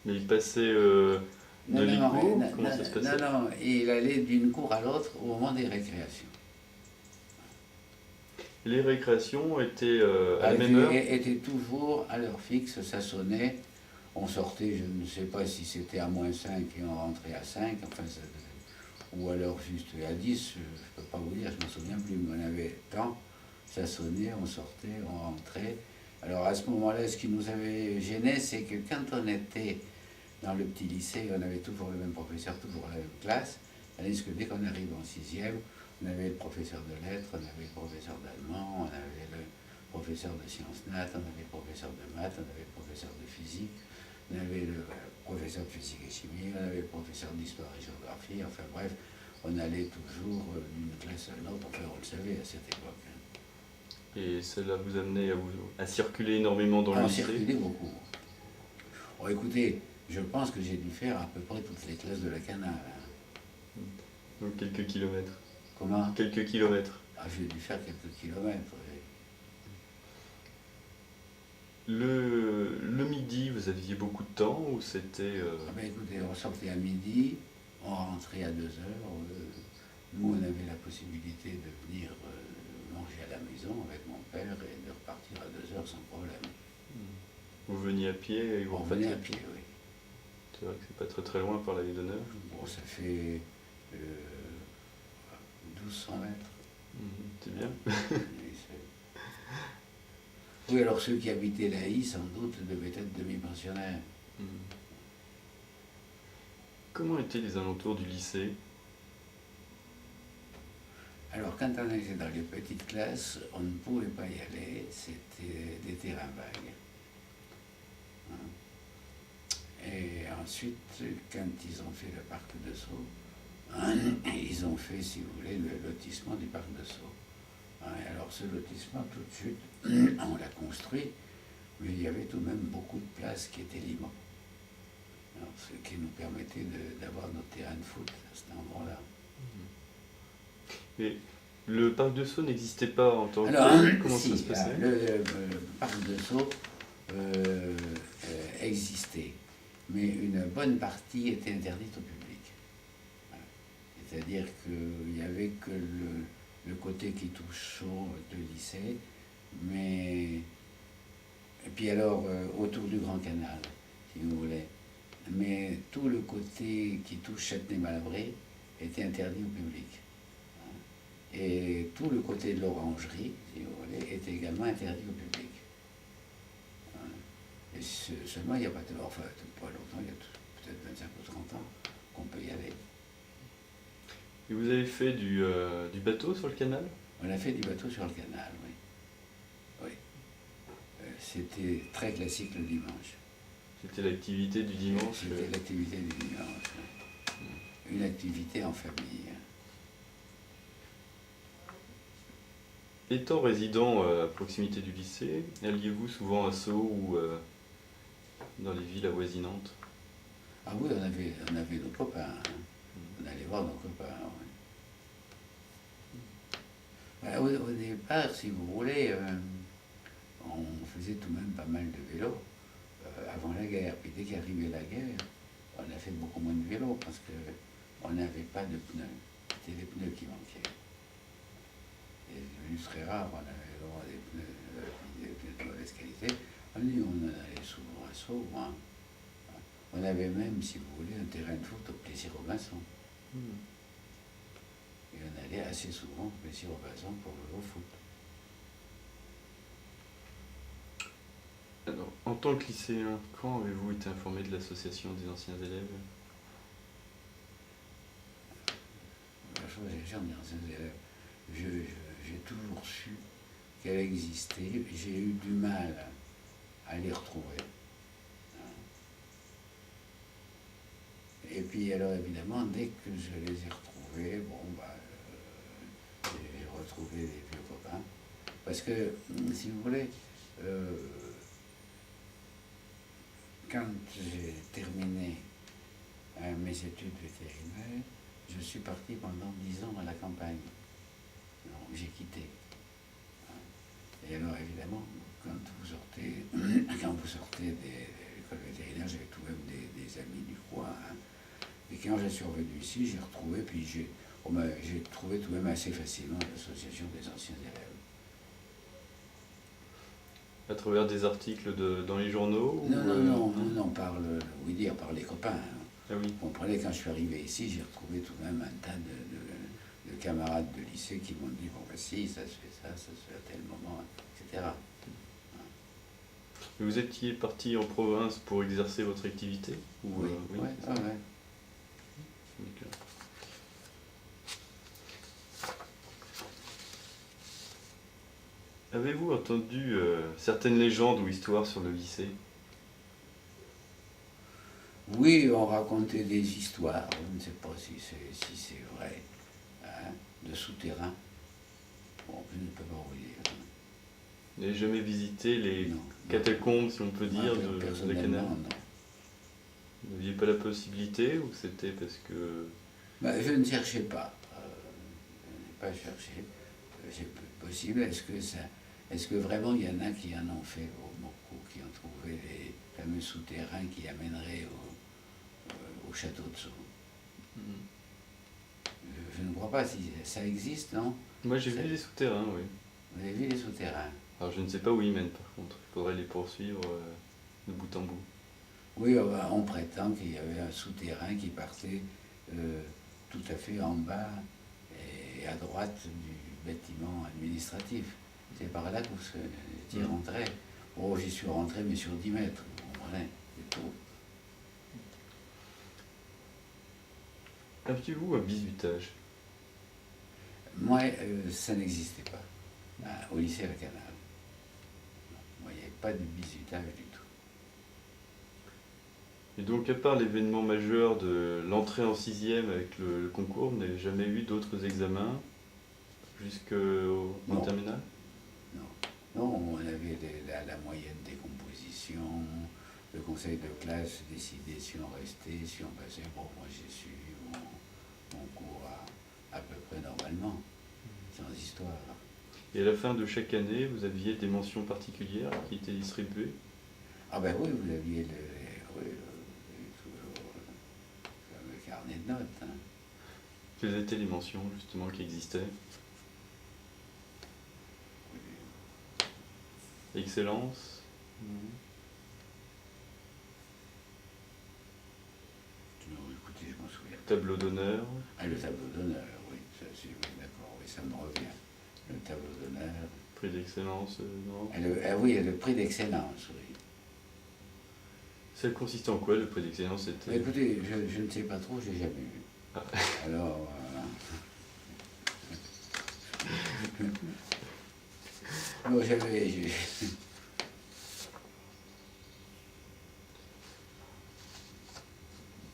Mais il passait de Non, non, l'ICO? non, Comment ça se passait? non, non, il allait d'une cour à l'autre au moment des récréations. Les récréations étaient à Ah, la même heure? était toujours à l'heure fixe, ça sonnait, on sortait, je ne sais pas si c'était à -5 et on rentrait à 5, enfin, ou à l'heure juste à 10, je ne peux pas vous dire, je ne me souviens plus, mais on avait le temps, ça sonnait, on sortait, on rentrait. Alors à ce moment-là, ce qui nous avait gêné, c'est que quand on était dans le petit lycée, on avait toujours le même professeur, toujours la même classe, tandis que dès qu'on arrive en sixième, on avait le professeur de lettres, on avait le professeur d'allemand, on avait le professeur de sciences nat, on avait le professeur de maths, on avait le professeur de physique, on avait le professeur de physique et chimie, on avait le professeur d'histoire et géographie, enfin bref, on allait toujours d'une classe à l'autre, enfin on le savait à cette époque. Hein. Et cela vous amenait à circuler énormément dans le On lycée? circulait beaucoup. Bon écoutez, je pense que j'ai dû faire à peu près toutes les classes de la Canale. Hein. Donc quelques kilomètres. Comment? Quelques kilomètres. Ah, j'ai dû faire quelques kilomètres. Oui. Le midi, vous aviez beaucoup de temps ou c'était... Ah ben écoutez, on sortait à midi, on rentrait à 2 heures. Nous, on avait la possibilité de venir manger à la maison avec mon père et de repartir à 2 heures sans problème. Vous veniez à pied et vous On repartiez venait à pied, oui. C'est vrai que c'est pas très très loin par la ville d'honneur. Bon, ça fait 1200 mètres. C'est bien. Oui, alors ceux qui habitaient là, sans doute, devaient être demi-pensionnaires. Comment étaient les alentours du lycée? Alors, quand on était dans les petites classes, on ne pouvait pas y aller, c'était des terrains vagues. Hein. Et ensuite, quand ils ont fait le parc de Sceaux, hein, ils ont fait, si vous voulez, le lotissement du parc de Sceaux. Hein, et alors, ce lotissement, tout de suite, on l'a construit, mais il y avait tout de même beaucoup de places qui étaient libres. Alors, ce qui nous permettait d'avoir notre terrain de foot à cet endroit-là. Et le parc de Sceaux n'existait pas en tant Alors, que... Comment si, ça se passait? le parc de Sceaux existait, mais une bonne partie était interdite au public. Voilà. C'est-à-dire qu'il n'y avait que le côté qui touche Sceaux, le lycée, mais... Et puis alors, autour du Grand Canal, si vous voulez. Mais tout le côté qui touche Châtenay-Malabry était interdit au public. Et tout le côté de l'orangerie, si vous voulez, était également interdit au public. Et seulement, il n'y a pas enfin, pas longtemps, il y a peut-être 25 ou 30 ans, qu'on peut y aller. Et vous avez fait du bateau sur le canal? On a fait du bateau sur le canal, oui. Oui. C'était très classique le dimanche. C'était l'activité du dimanche? C'était l'activité du dimanche. Une activité en famille. Étant résident à proximité du lycée, alliez-vous souvent à Sceaux ou dans les villes avoisinantes? Ah oui, on avait nos copains. Hein. On allait voir nos copains. Oui. Au départ, si vous voulez, on faisait tout de même pas mal de vélo avant la guerre. Puis dès qu'arrivait la guerre, on a fait beaucoup moins de vélo parce qu'on n'avait pas de pneus. C'était les pneus qui manquaient. Et c'est devenu très rare, on avait le droit des pneus de mauvaise qualité. On allait souvent à Sceaux. Hein. On avait même, si vous voulez, un terrain de foot au Plessis-Robinson. Et on allait assez souvent au Plessis-Robinson pour jouer au foot. Alors, en tant que lycéen, quand avez-vous été informé de l'association des anciens élèves? association des anciens élèves, j'ai toujours su qu'elle existait. J'ai eu du mal à les retrouver. Et puis alors évidemment, dès que je les ai retrouvés, j'ai retrouvé des vieux copains. Parce que, si vous voulez, quand j'ai terminé mes études vétérinaires, je suis parti pendant 10 ans à la campagne. Donc j'ai quitté. Et alors évidemment, quand vous sortez de l'école vétérinaire, j'avais tout de même des amis du coin. Et quand je suis revenu ici, j'ai retrouvé, puis j'ai trouvé tout de même assez facilement l'association des anciens élèves. À travers des articles dans les journaux Non, par les copains. Ah oui. Vous comprenez, quand je suis arrivé ici, j'ai retrouvé tout de même un tas de camarades de lycée qui m'ont dit, bon, voici, ça se fait ça se fait à tel moment, etc. Et vous étiez parti en province pour exercer votre activité ou, Oui. D'accord. Avez-vous entendu certaines légendes ou histoires sur le lycée? Oui, on racontait des histoires, je ne sais pas si c'est vrai, hein, de souterrains. Bon, je ne peux pas vous dire. Vous n'avez jamais visité les catacombes, si on peut dire, de Canal? Non. Vous n'aviez pas la possibilité ou c'était parce que... Je ne cherchais pas. Je n'ai pas cherché. C'est possible. Est-ce que vraiment il y en a qui en ont fait beaucoup, qui ont trouvé les fameux souterrains qui amèneraient au château de Sceaux? Je ne crois pas. Si ça existe, non? Moi j'ai vu les souterrains, oui. Vous avez vu les souterrains? Alors je ne sais pas où ils mènent par contre. Il faudrait les poursuivre de bout en bout. Oui, on prétend qu'il y avait un souterrain qui partait tout à fait en bas et à droite du bâtiment administratif. C'est par là que vous étiez rentré. Oh, j'y suis rentré, mais sur 10 mètres. Vous comprenez, c'est tout. Aviez-vous un bizutage? Moi, ça n'existait pas. Au lycée La Canale. Moi, il n'y avait pas de bizutage du tout. Et donc, à part l'événement majeur de l'entrée en 6e avec le concours, vous n'avez jamais eu d'autres examens jusqu'en terminale? Non, on avait la moyenne des compositions, le conseil de classe décidait si on restait, si on passait. Bon, moi j'ai suivi mon cours à peu près normalement, sans histoire. Et à la fin de chaque année, vous aviez des mentions particulières qui étaient distribuées? Ah ben oui, vous aviez le carnet de notes. Hein. Quelles étaient les mentions justement qui existaient? Excellence? Écoutez, je m'en souviens. Tableau d'honneur? Ah, le tableau d'honneur, oui, oui, d'accord, oui, ça me revient. Le tableau d'honneur. Prix d'excellence, non? Oui, le prix d'excellence, oui. Ça consistait en quoi, le prix d'excellence? Écoutez, je ne sais pas trop, j'ai jamais eu. Ah. Alors... non,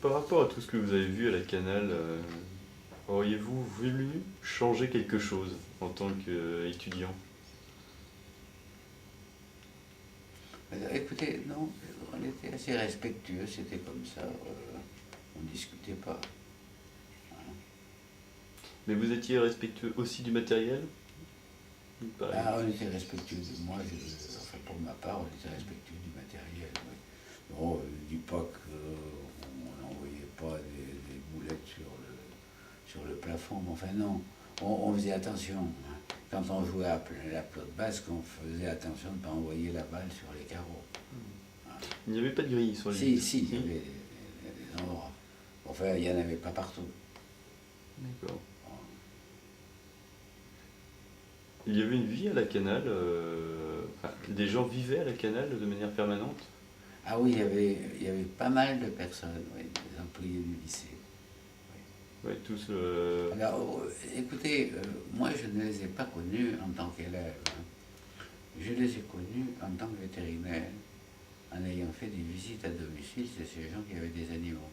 Par rapport à tout ce que vous avez vu à la Canale, auriez-vous voulu changer quelque chose en tant qu'étudiant? Écoutez, non, on était assez respectueux, c'était comme ça, on ne discutait pas. Mais vous étiez respectueux aussi du matériel? On était respectueux de moi, enfin pour ma part, on était respectueux du matériel. Oui. Bon, je ne dis pas qu'on n'envoyait pas des boulettes sur le plafond, mais enfin non, on faisait attention. Hein. Quand on jouait à la pelote basque, on faisait attention de ne pas envoyer la balle sur les carreaux. Hein. Il n'y avait pas de grille sur les Si, il y avait des endroits. Enfin, il n'y en avait pas partout. D'accord. Il y avait une vie à la Canale, des gens vivaient à la Canale de manière permanente? Ah oui, il y avait pas mal de personnes, oui, des employés du lycée. Oui. Ouais, tous. Alors, écoutez, moi je ne les ai pas connus en tant qu'élèves, hein. Je les ai connus en tant que vétérinaire, en ayant fait des visites à domicile chez ces gens qui avaient des animaux.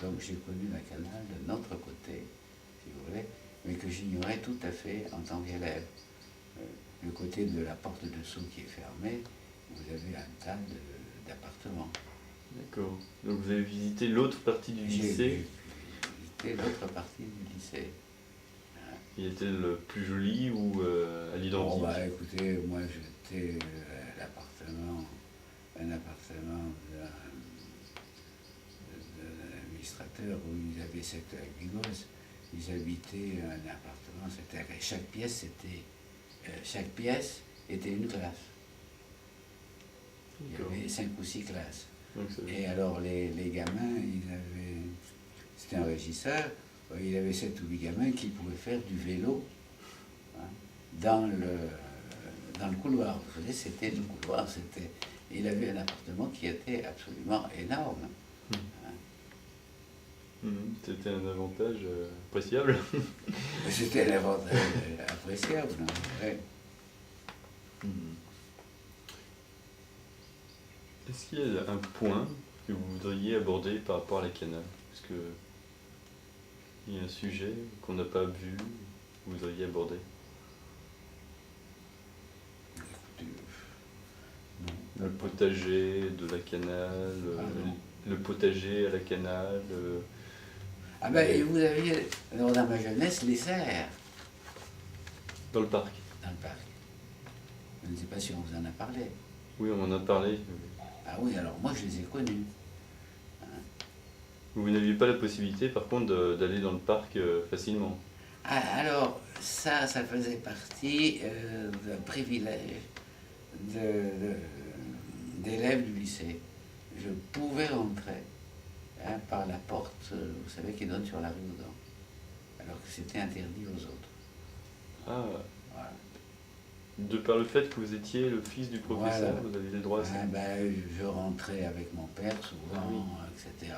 Donc j'ai connu la canal de notre côté, si vous voulez, mais que j'ignorais tout à fait en tant qu'élève. Le côté de la porte dessous qui est fermée, vous avez un tas d'appartements. D'accord. Donc vous avez visité l'autre partie du J'ai lycée. visité l'autre partie du lycée. Il était le plus joli ou à Bon, l'identique? bah écoutez, moi j'étais à l'appartement, un appartement d'un administrateur où ils avaient sept avec des gosses. Ils habitaient un appartement, c'était chaque pièce était une classe. Il y D'accord. avait 5 ou 6 classes. Donc, Et alors les gamins, c'était un régisseur, il avait 7 ou 8 gamins qui pouvaient faire du vélo, hein, dans le couloir. Vous savez, c'était le couloir, il avait un appartement qui était absolument énorme. C'était un avantage appréciable. C'était un avantage appréciable. Hein, ouais. Est-ce qu'il y a un point que vous voudriez aborder par rapport à la canal? Est-ce qu'il y a un sujet qu'on n'a pas vu, que vous voudriez aborder? Écoutez, Le potager de la canal, le potager à la canal. ah ben, et vous aviez, alors, dans ma jeunesse, les cerfs Dans le parc. dans le parc. Je ne sais pas si on vous en a parlé. Oui, on en a parlé. Ah oui, alors moi je les ai connus. Vous n'aviez pas la possibilité, par contre, d'aller dans le parc facilement. Ah, alors, ça faisait partie d'un privilège d'élèves du lycée. Je pouvais rentrer, hein, par la porte, vous savez, qui donne sur la rue Audan, alors que c'était interdit aux autres. Ah, Voilà. de par le fait que vous étiez le fils du professeur, Voilà. vous aviez le droit à ça. Ah, ben, je rentrais avec mon père souvent, Ah oui. etc.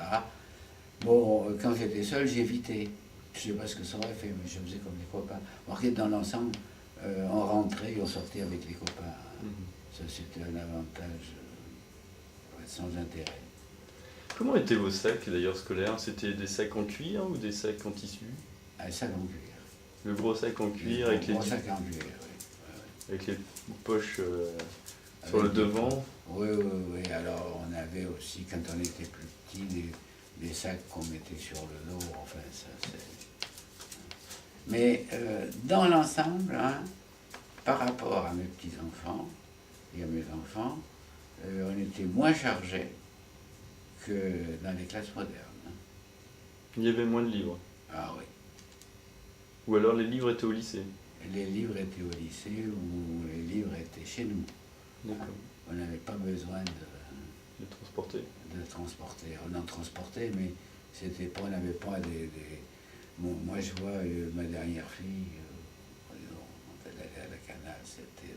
Bon, quand j'étais seul, j'évitais. Je ne sais pas ce que ça aurait fait, mais je faisais comme les copains. Remarquez, dans l'ensemble, on rentrait et on sortait avec les copains. Mhm. Ça, c'était un avantage sans intérêt. Comment étaient vos sacs d'ailleurs scolaires? C'était des sacs en cuir ou des sacs en tissu? Un sac en cuir. Le gros sac en cuir avec les, Un sac en cuir, oui. avec les poches sur le Avec devant. Oui, oui, oui. Alors, on avait aussi, quand on était plus petit, des sacs qu'on mettait sur le dos. Enfin, ça, c'est... Mais dans l'ensemble, hein, par rapport à mes petits-enfants et à mes enfants, on était moins chargés que dans les classes modernes. Hein. Il y avait moins de livres. Ah oui. Ou alors les livres étaient au lycée. Les livres étaient au lycée ou les livres étaient chez nous. D'accord. On n'avait pas besoin De transporter. de transporter. On en transportait, mais c'était pas, on n'avait pas Bon, moi, je vois ma dernière fille, quand elle allait à la canal, c'était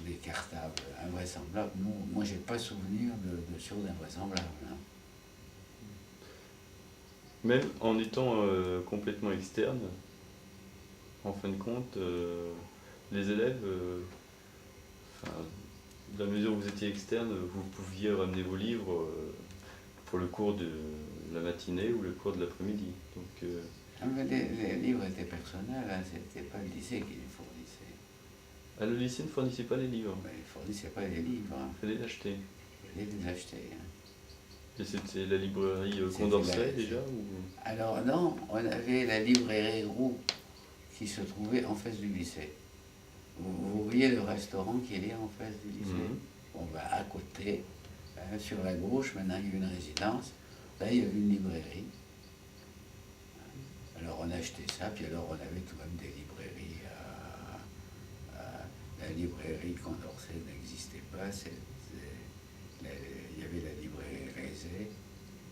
des cartables invraisemblables. Moi, j'ai pas souvenir de choses invraisemblables. Hein. Même en étant complètement externe, en fin de compte, les élèves, enfin, dans la mesure où vous étiez externe, vous pouviez ramener vos livres pour le cours de la matinée ou le cours de l'après-midi. Donc, Ah, mais les livres étaient personnels, hein, c'était pas le lycée qui les fournissait. le lycée ne fournissait pas les livres, Mais il fournissait pas les livres, hein. il fallait l'acheter. Il fallait les acheter. Hein. Et c'était la librairie C'était Condorcet la- déjà ou... Alors non, on avait la librairie Roux qui se trouvait en face du lycée. Vous voyez le restaurant qui est là en face du lycée? Mhm. Bon, ben, à côté, hein, sur la gauche, maintenant il y a une résidence. Là, il y avait une librairie. Alors on achetait ça, puis alors on avait tout de même des librairies. La librairie Condorcet n'existait pas. Il y avait la librairie Rézé,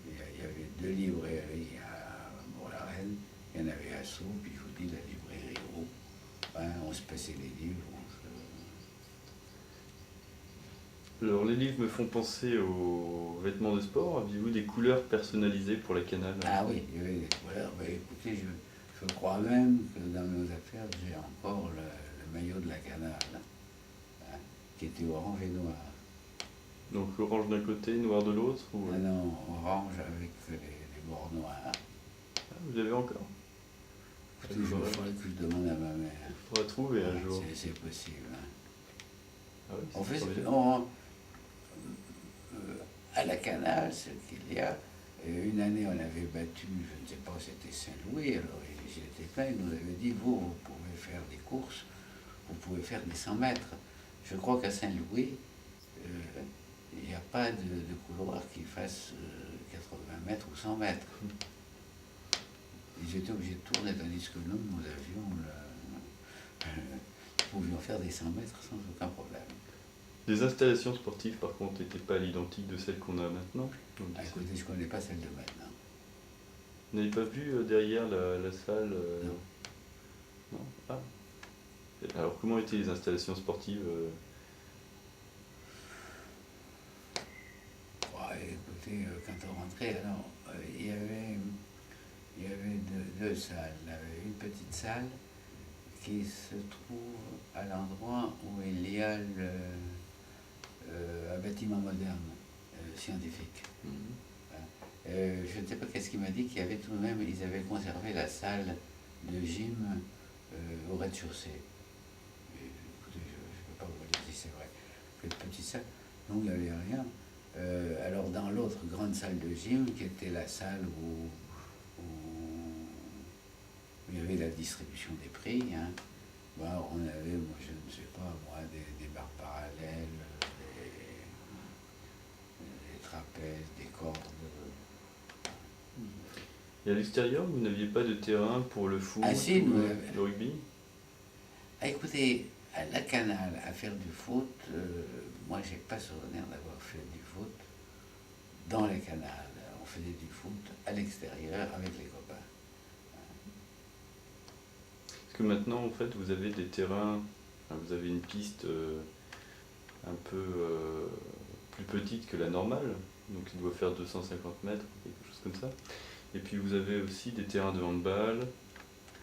il y avait deux librairies à Bourg-la-Reine, il y en avait à Sceaux, puis je vous dis la librairie Roux. Hein, on se passait les livres. Alors, les livres me font penser aux vêtements de sport. Aviez-vous des couleurs personnalisées pour la Canale? Ah oui, il y avait des couleurs. Ben, écoutez, je crois même que dans nos affaires, j'ai encore le maillot de la Canale, hein, qui était orange et noir. Donc, orange d'un côté, noir de l'autre ou... Ah non, orange avec les bords noirs. Ah, vous l'avez encore? Écoutez, il faudrait que je demande à ma mère. Il faudra trouver un jour. C'est possible. Hein. Ah oui, En c'est fait, formidable. à la Canale, ce qu'il y a, une année, on avait battu, je ne sais pas, c'était Saint-Louis, alors il était plein, il nous avait dit, vous pouvez faire des courses, vous pouvez faire des 100 mètres. Je crois qu'à Saint-Louis, il n'y a pas de couloir qui fasse 80 mètres ou 100 mètres. Ils étaient obligés de tourner, tandis que nous avions, nous pouvions faire des 100 mètres sans aucun problème. Les installations sportives, par contre, n'étaient pas à l'identique de celles qu'on a maintenant. Donc, Ah, écoutez, je ne connais pas celle de maintenant. vous n'avez pas vu derrière la salle Non. Non. Ah. Alors, comment étaient les installations sportives Écoutez, quand on rentrait, alors, il y avait deux salles. Il y avait une petite salle qui se trouve à l'endroit où il y a un bâtiment moderne, scientifique. Je ne sais pas qu'est-ce qu'il m'a dit, qu'il y avait tout de même, ils avaient conservé la salle de gym au rez-de-chaussée. Écoutez, je ne peux pas vous dire si c'est vrai. Cette petite salle, donc il n'y avait rien. Alors dans l'autre grande salle de gym, qui était la salle où il y avait la distribution des prix, hein, on avait, moi je ne sais pas, moi, des barres parallèles, des trapèzes, des cordes. Et à l'extérieur, vous n'aviez pas de terrain pour le foot Ah si, ou le rugby? Ah, écoutez, à la Canale, à faire du foot, moi j'ai pas souvenir d'avoir fait du foot dans la Canale. On faisait du foot à l'extérieur avec les copains. Parce que maintenant, en fait, vous avez des terrains, enfin, vous avez une piste un peu plus petite que la normale, donc il doit faire 250 mètres, quelque chose comme ça. Et puis vous avez aussi des terrains de handball.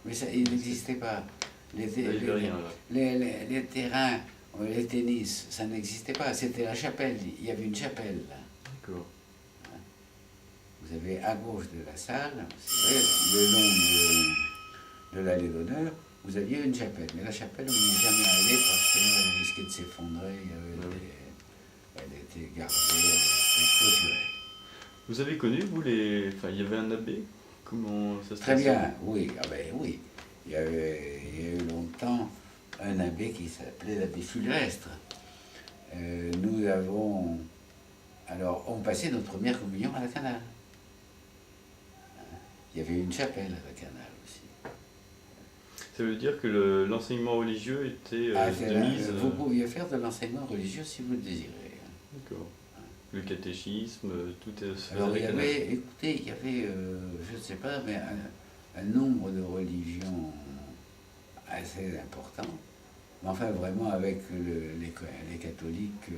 Mais ça, il n'existait pas. Il n'y avait rien là. Les terrains, les tennis, ça n'existait pas. C'était la chapelle. Il y avait une chapelle là. D'accord. Vous avez à gauche de la salle, c'est vrai, le long de l'allée d'honneur, vous aviez une chapelle. Mais la chapelle, on n'y est jamais allé parce qu'elle risquait de s'effondrer. Elle était gardée, elle était clôturée. Vous avez connu, vous, Enfin, il y avait un abbé? Comment ça se Très passait? bien, oui. Ah ben oui. Il y a eu longtemps un abbé qui s'appelait l'abbé Sylvestre. Nous avons... Alors, on passait notre première communion à la Canale. Il y avait une chapelle à la Canale aussi. Ça veut dire que l'enseignement religieux était de mise... Vous pouviez faire de l'enseignement religieux si vous le désirez. D'accord. Le catéchisme, tout est... Alors, il y avait, écoutez, il y avait, je ne sais pas, mais un nombre de religions assez important. Mais enfin, vraiment, avec les catholiques,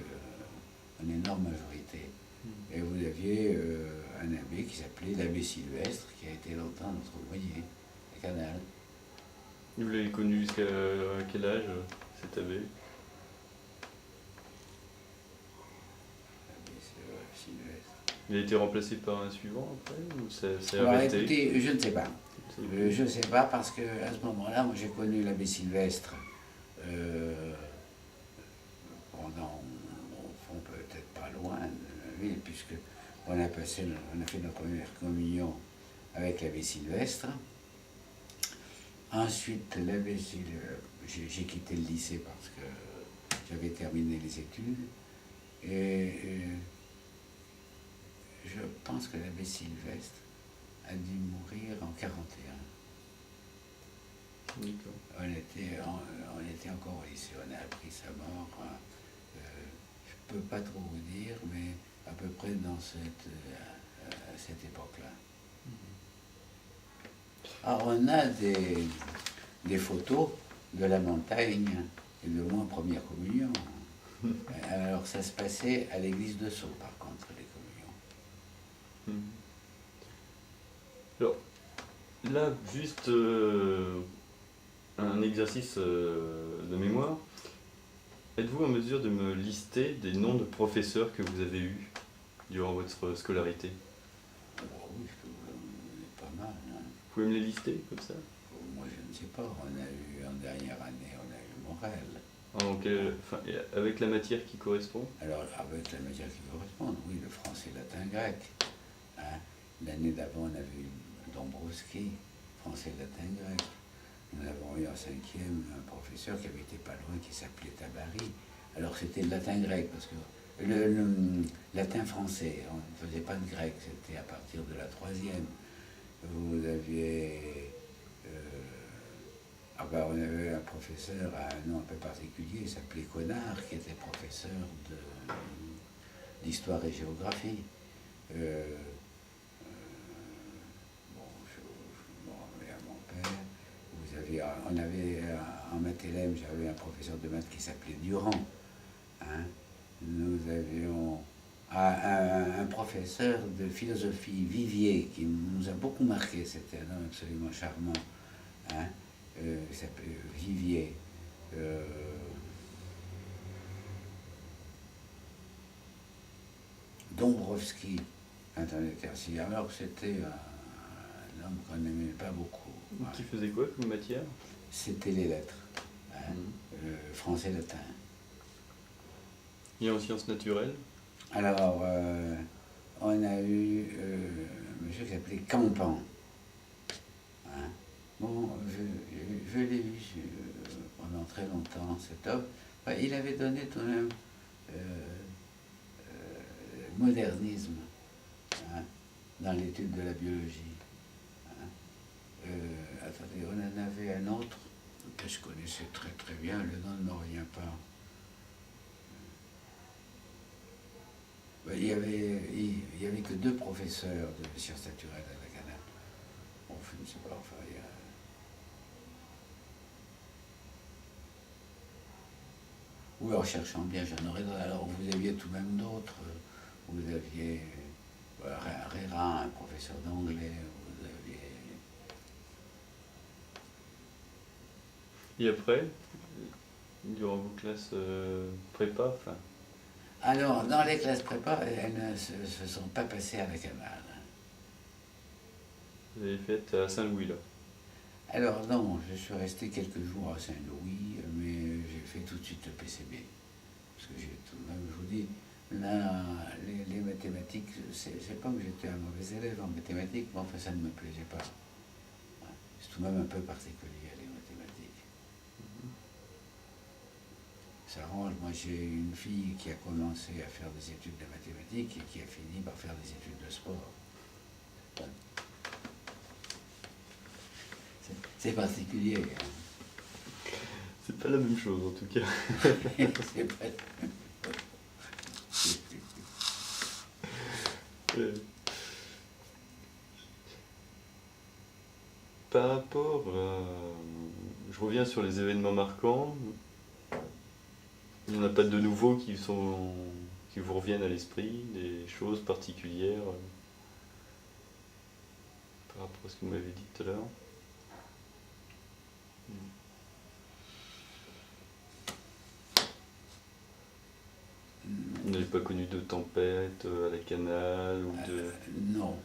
une énorme majorité. Et vous aviez un abbé qui s'appelait l'abbé Sylvestre, qui a été longtemps notre voyer à Canale. Vous l'avez connu jusqu'à quel âge, cet abbé? Il a été remplacé par un suivant après ou c'est arrêté? Écoutez, je ne sais pas. Je ne sais pas parce qu'à ce moment-là, moi j'ai connu l'abbé Sylvestre pendant, au fond, peut-être pas loin de la ville, puisque on a fait notre première communion avec l'abbé Sylvestre. Ensuite, l'abbé Sylvestre, j'ai quitté le lycée parce que j'avais terminé les études. Et je pense que l'abbé Sylvestre a dû mourir en 1941. On était encore au lycée, on a appris sa mort. Je ne peux pas trop vous dire, mais à peu près à cette époque-là. Alors on a des photos de la montagne et de moi en première communion. Alors ça se passait à l'église de Sceaux, par contre, les communions. Alors, là, juste un exercice de mémoire. Êtes-vous en mesure de me lister des noms de professeurs que vous avez eus durant votre scolarité? Alors oui, je peux vous en donner pas mal. Hein. Vous pouvez me les lister comme ça? Moi, je ne sais pas. On a eu, en dernière année, on a eu Morel. Enfin, avec la matière qui correspond? Alors, avec la matière qui correspond, oui, le français, latin, grec. Hein. L'année d'avant, on avait eu Dombrowski, français, latin, grec. Nous avons eu en cinquième un professeur qui avait été pas loin, qui s'appelait Tabary. Alors c'était le latin-grec, parce que le latin-français, on ne faisait pas de grec, c'était à partir de la troisième. Vous aviez... on avait un professeur à un nom un peu particulier, il s'appelait Connard, qui était professeur d'histoire et géographie. Je m'en remets à mon père. On avait en Mathélème, j'avais un professeur de maths qui s'appelait Durand. Hein. Nous avions un professeur de philosophie, Vivier, qui nous a beaucoup marqué. C'était un homme absolument charmant. Hein. Il s'appelait Vivier. Dombrowski, internet tertiaire. Alors c'était un homme qu'on n'aimait pas beaucoup. Qui faisait quoi comme matière? C'était les lettres, hein, français-latin. Et en sciences naturelles? Alors, on a eu un monsieur qui s'appelait Campan. Hein. Bon, je l'ai vu pendant très longtemps, cet homme. Enfin, il avait donné tout de même modernisme, hein, dans l'étude de la biologie. Attendez, on en avait un autre que je connaissais très très bien, le nom ne me revient pas. Il y avait que 2 professeurs de sciences naturelles à la Canale. Bon, je ne sais pas, enfin, il y a... Oui, en cherchant bien, j'en aurais d'autres. Alors, vous aviez tout de même d'autres. Vous aviez Réra, un professeur d'anglais. Vous aviez... Et après, durant vos classes prépa, enfin... Alors, dans les classes prépa, elles ne se sont pas passées à la Canale. Vous avez fait à Saint-Louis, là? Alors non, je suis resté quelques jours à Saint-Louis, mais j'ai fait tout de suite le PCB. Parce que j'ai tout de même, je vous dis, là, les mathématiques, c'est pas que j'étais un mauvais élève en mathématiques, mais enfin ça ne me plaisait pas. C'est tout de même un peu particulier, les mathématiques. Ça range, moi j'ai une fille qui a commencé à faire des études de mathématiques et qui a fini par faire des études de sport. C'est particulier. Hein. C'est pas la même chose en tout cas. C'est pas la même chose. Par rapport à... Je reviens sur les événements marquants. Il n'y en a pas de nouveaux qui vous reviennent à l'esprit, des choses particulières par rapport à ce que vous m'avez dit tout à l'heure? Vous n'avez pas connu de tempête à la Canale ou de non.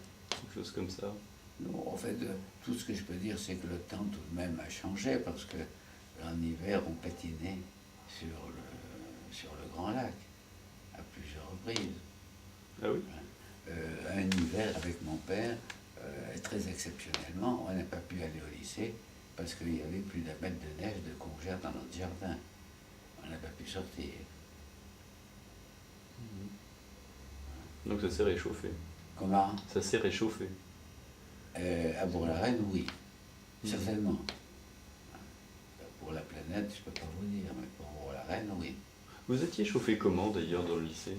choses comme ça? Non, en fait, tout ce que je peux dire, c'est que le temps tout de même a changé parce que en hiver, on patinait sur le Grand Lac à plusieurs reprises. Ah oui? Un hiver avec mon père, très exceptionnellement, on n'a pas pu aller au lycée parce qu'il y avait plus d'1 mètre de neige de congère dans notre jardin. On n'a pas pu sortir. Donc ça s'est réchauffé. Comment? Ça s'est réchauffé. À Bourg-la-Reine, oui, certainement. Pour la planète, je ne peux pas vous dire, mais pour Bourg-la-Reine, oui. Vous étiez chauffé comment d'ailleurs dans le lycée?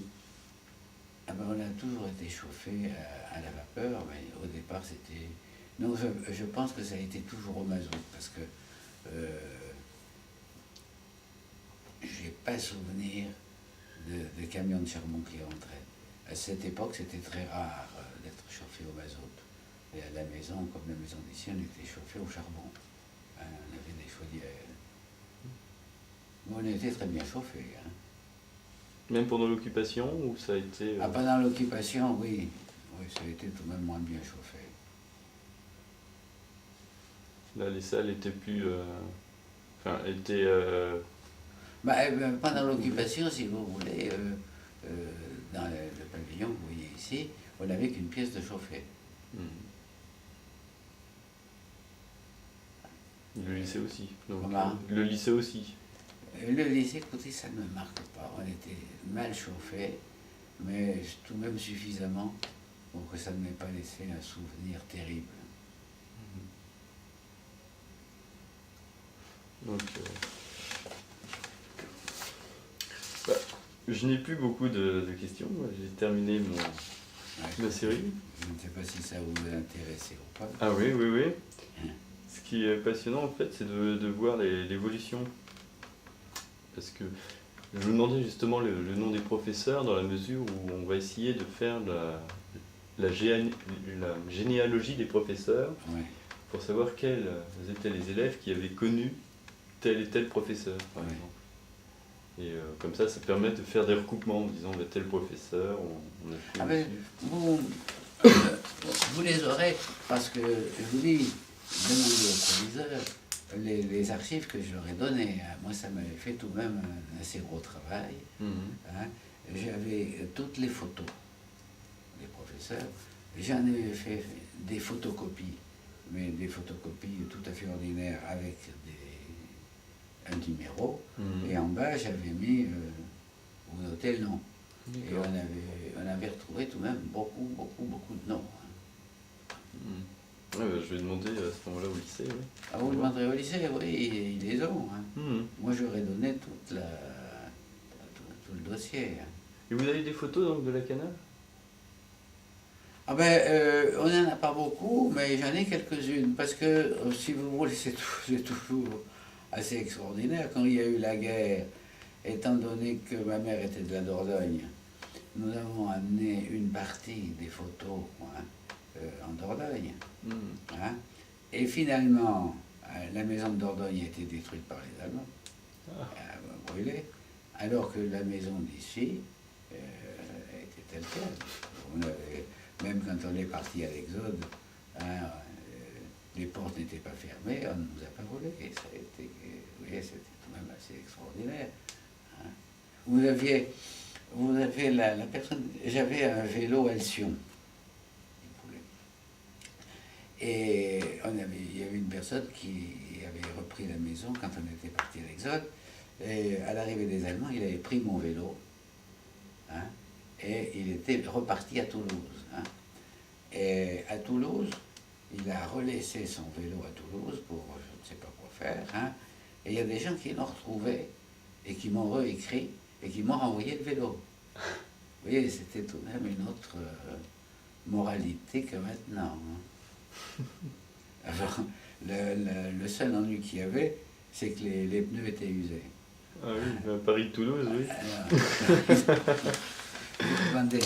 Ah ben, on a toujours été chauffé à la vapeur, mais au départ c'était... Non, je pense que ça a été toujours au mazout, parce que j'ai pas souvenir de camions de charbon qui rentraient. À cette époque, c'était très rare d'être chauffé au mazout. Et à la maison, comme la maison d'ici, on était chauffé au charbon. On avait des chaudières. Mais on était très bien chauffé. Même pendant l'occupation, ou ça a été... Pendant l'occupation, oui. Oui, ça a été tout de même moins bien chauffé. Là, les salles étaient plus... Pendant l'occupation, si vous voulez, dans le pavillon que vous voyez ici, on n'avait qu'une pièce de chauffée. Le lycée aussi. Donc, Comment ? le lycée aussi. Le lycée, écoutez, ça ne me marque pas. On était mal chauffé, mais tout de même suffisamment pour que ça ne m'ait pas laissé un souvenir terrible. Donc, je n'ai plus beaucoup de questions. J'ai terminé ma série. Je ne sais pas si ça vous intéresse ou pas. Ah oui, oui, oui. Ce qui est passionnant, en fait, c'est de voir l'évolution. Parce que je vous demandais justement le nom des professeurs, dans la mesure où on va essayer de faire la généalogie des professeurs, Ouais. pour savoir quels étaient les élèves qui avaient connu tel et tel professeur, par Ouais. exemple. Et comme ça permet de faire des recoupements en disant tel professeur, on a fait vous les aurez, parce que je vous dis, demandez au proviseur les archives que je leur ai données. Moi, ça m'avait fait tout de même un assez gros travail. J'avais toutes les photos des professeurs. J'en ai fait des photocopies, mais des photocopies tout à fait ordinaires avec un numéro. Et en bas, j'avais mis, vous notez le nom. Et on avait retrouvé tout de même beaucoup de noms. Ouais, je vais demander à ce moment-là au lycée. Oui. Ah, vous demanderez au lycée, oui, ils les ont. Moi, j'aurais donné tout le dossier. Et vous avez des photos donc, de la canal ? On n'en a pas beaucoup, mais j'en ai quelques-unes. Parce que, si vous voulez, c'est toujours assez extraordinaire. Quand il y a eu la guerre, étant donné que ma mère était de la Dordogne, nous avons amené une partie des photos en Dordogne. Et finalement, la maison de Dordogne a été détruite par les Allemands, brûlée, alors que la maison d'ici était telle quelle. Même quand on est parti à l'Exode, les portes n'étaient pas fermées, on ne nous a pas volé. Et ça a été, vous voyez, c'était tout de même assez extraordinaire. Vous avez la personne. J'avais un vélo Alcyon. Et il y avait une personne qui avait repris la maison quand on était parti à l'Exode. Et à l'arrivée des Allemands, il avait pris mon vélo. Et il était reparti à Toulouse. Et à Toulouse, il a relaissé son vélo à Toulouse pour je ne sais pas quoi faire. Et il y a des gens qui l'ont retrouvé et qui m'ont réécrit et qui m'ont renvoyé le vélo. Vous voyez, c'était tout de même une autre moralité que maintenant. Alors, le seul ennui qu'il y avait, c'est que les pneus étaient usés. Ah oui, Paris-Toulouse, oui. Vous demandez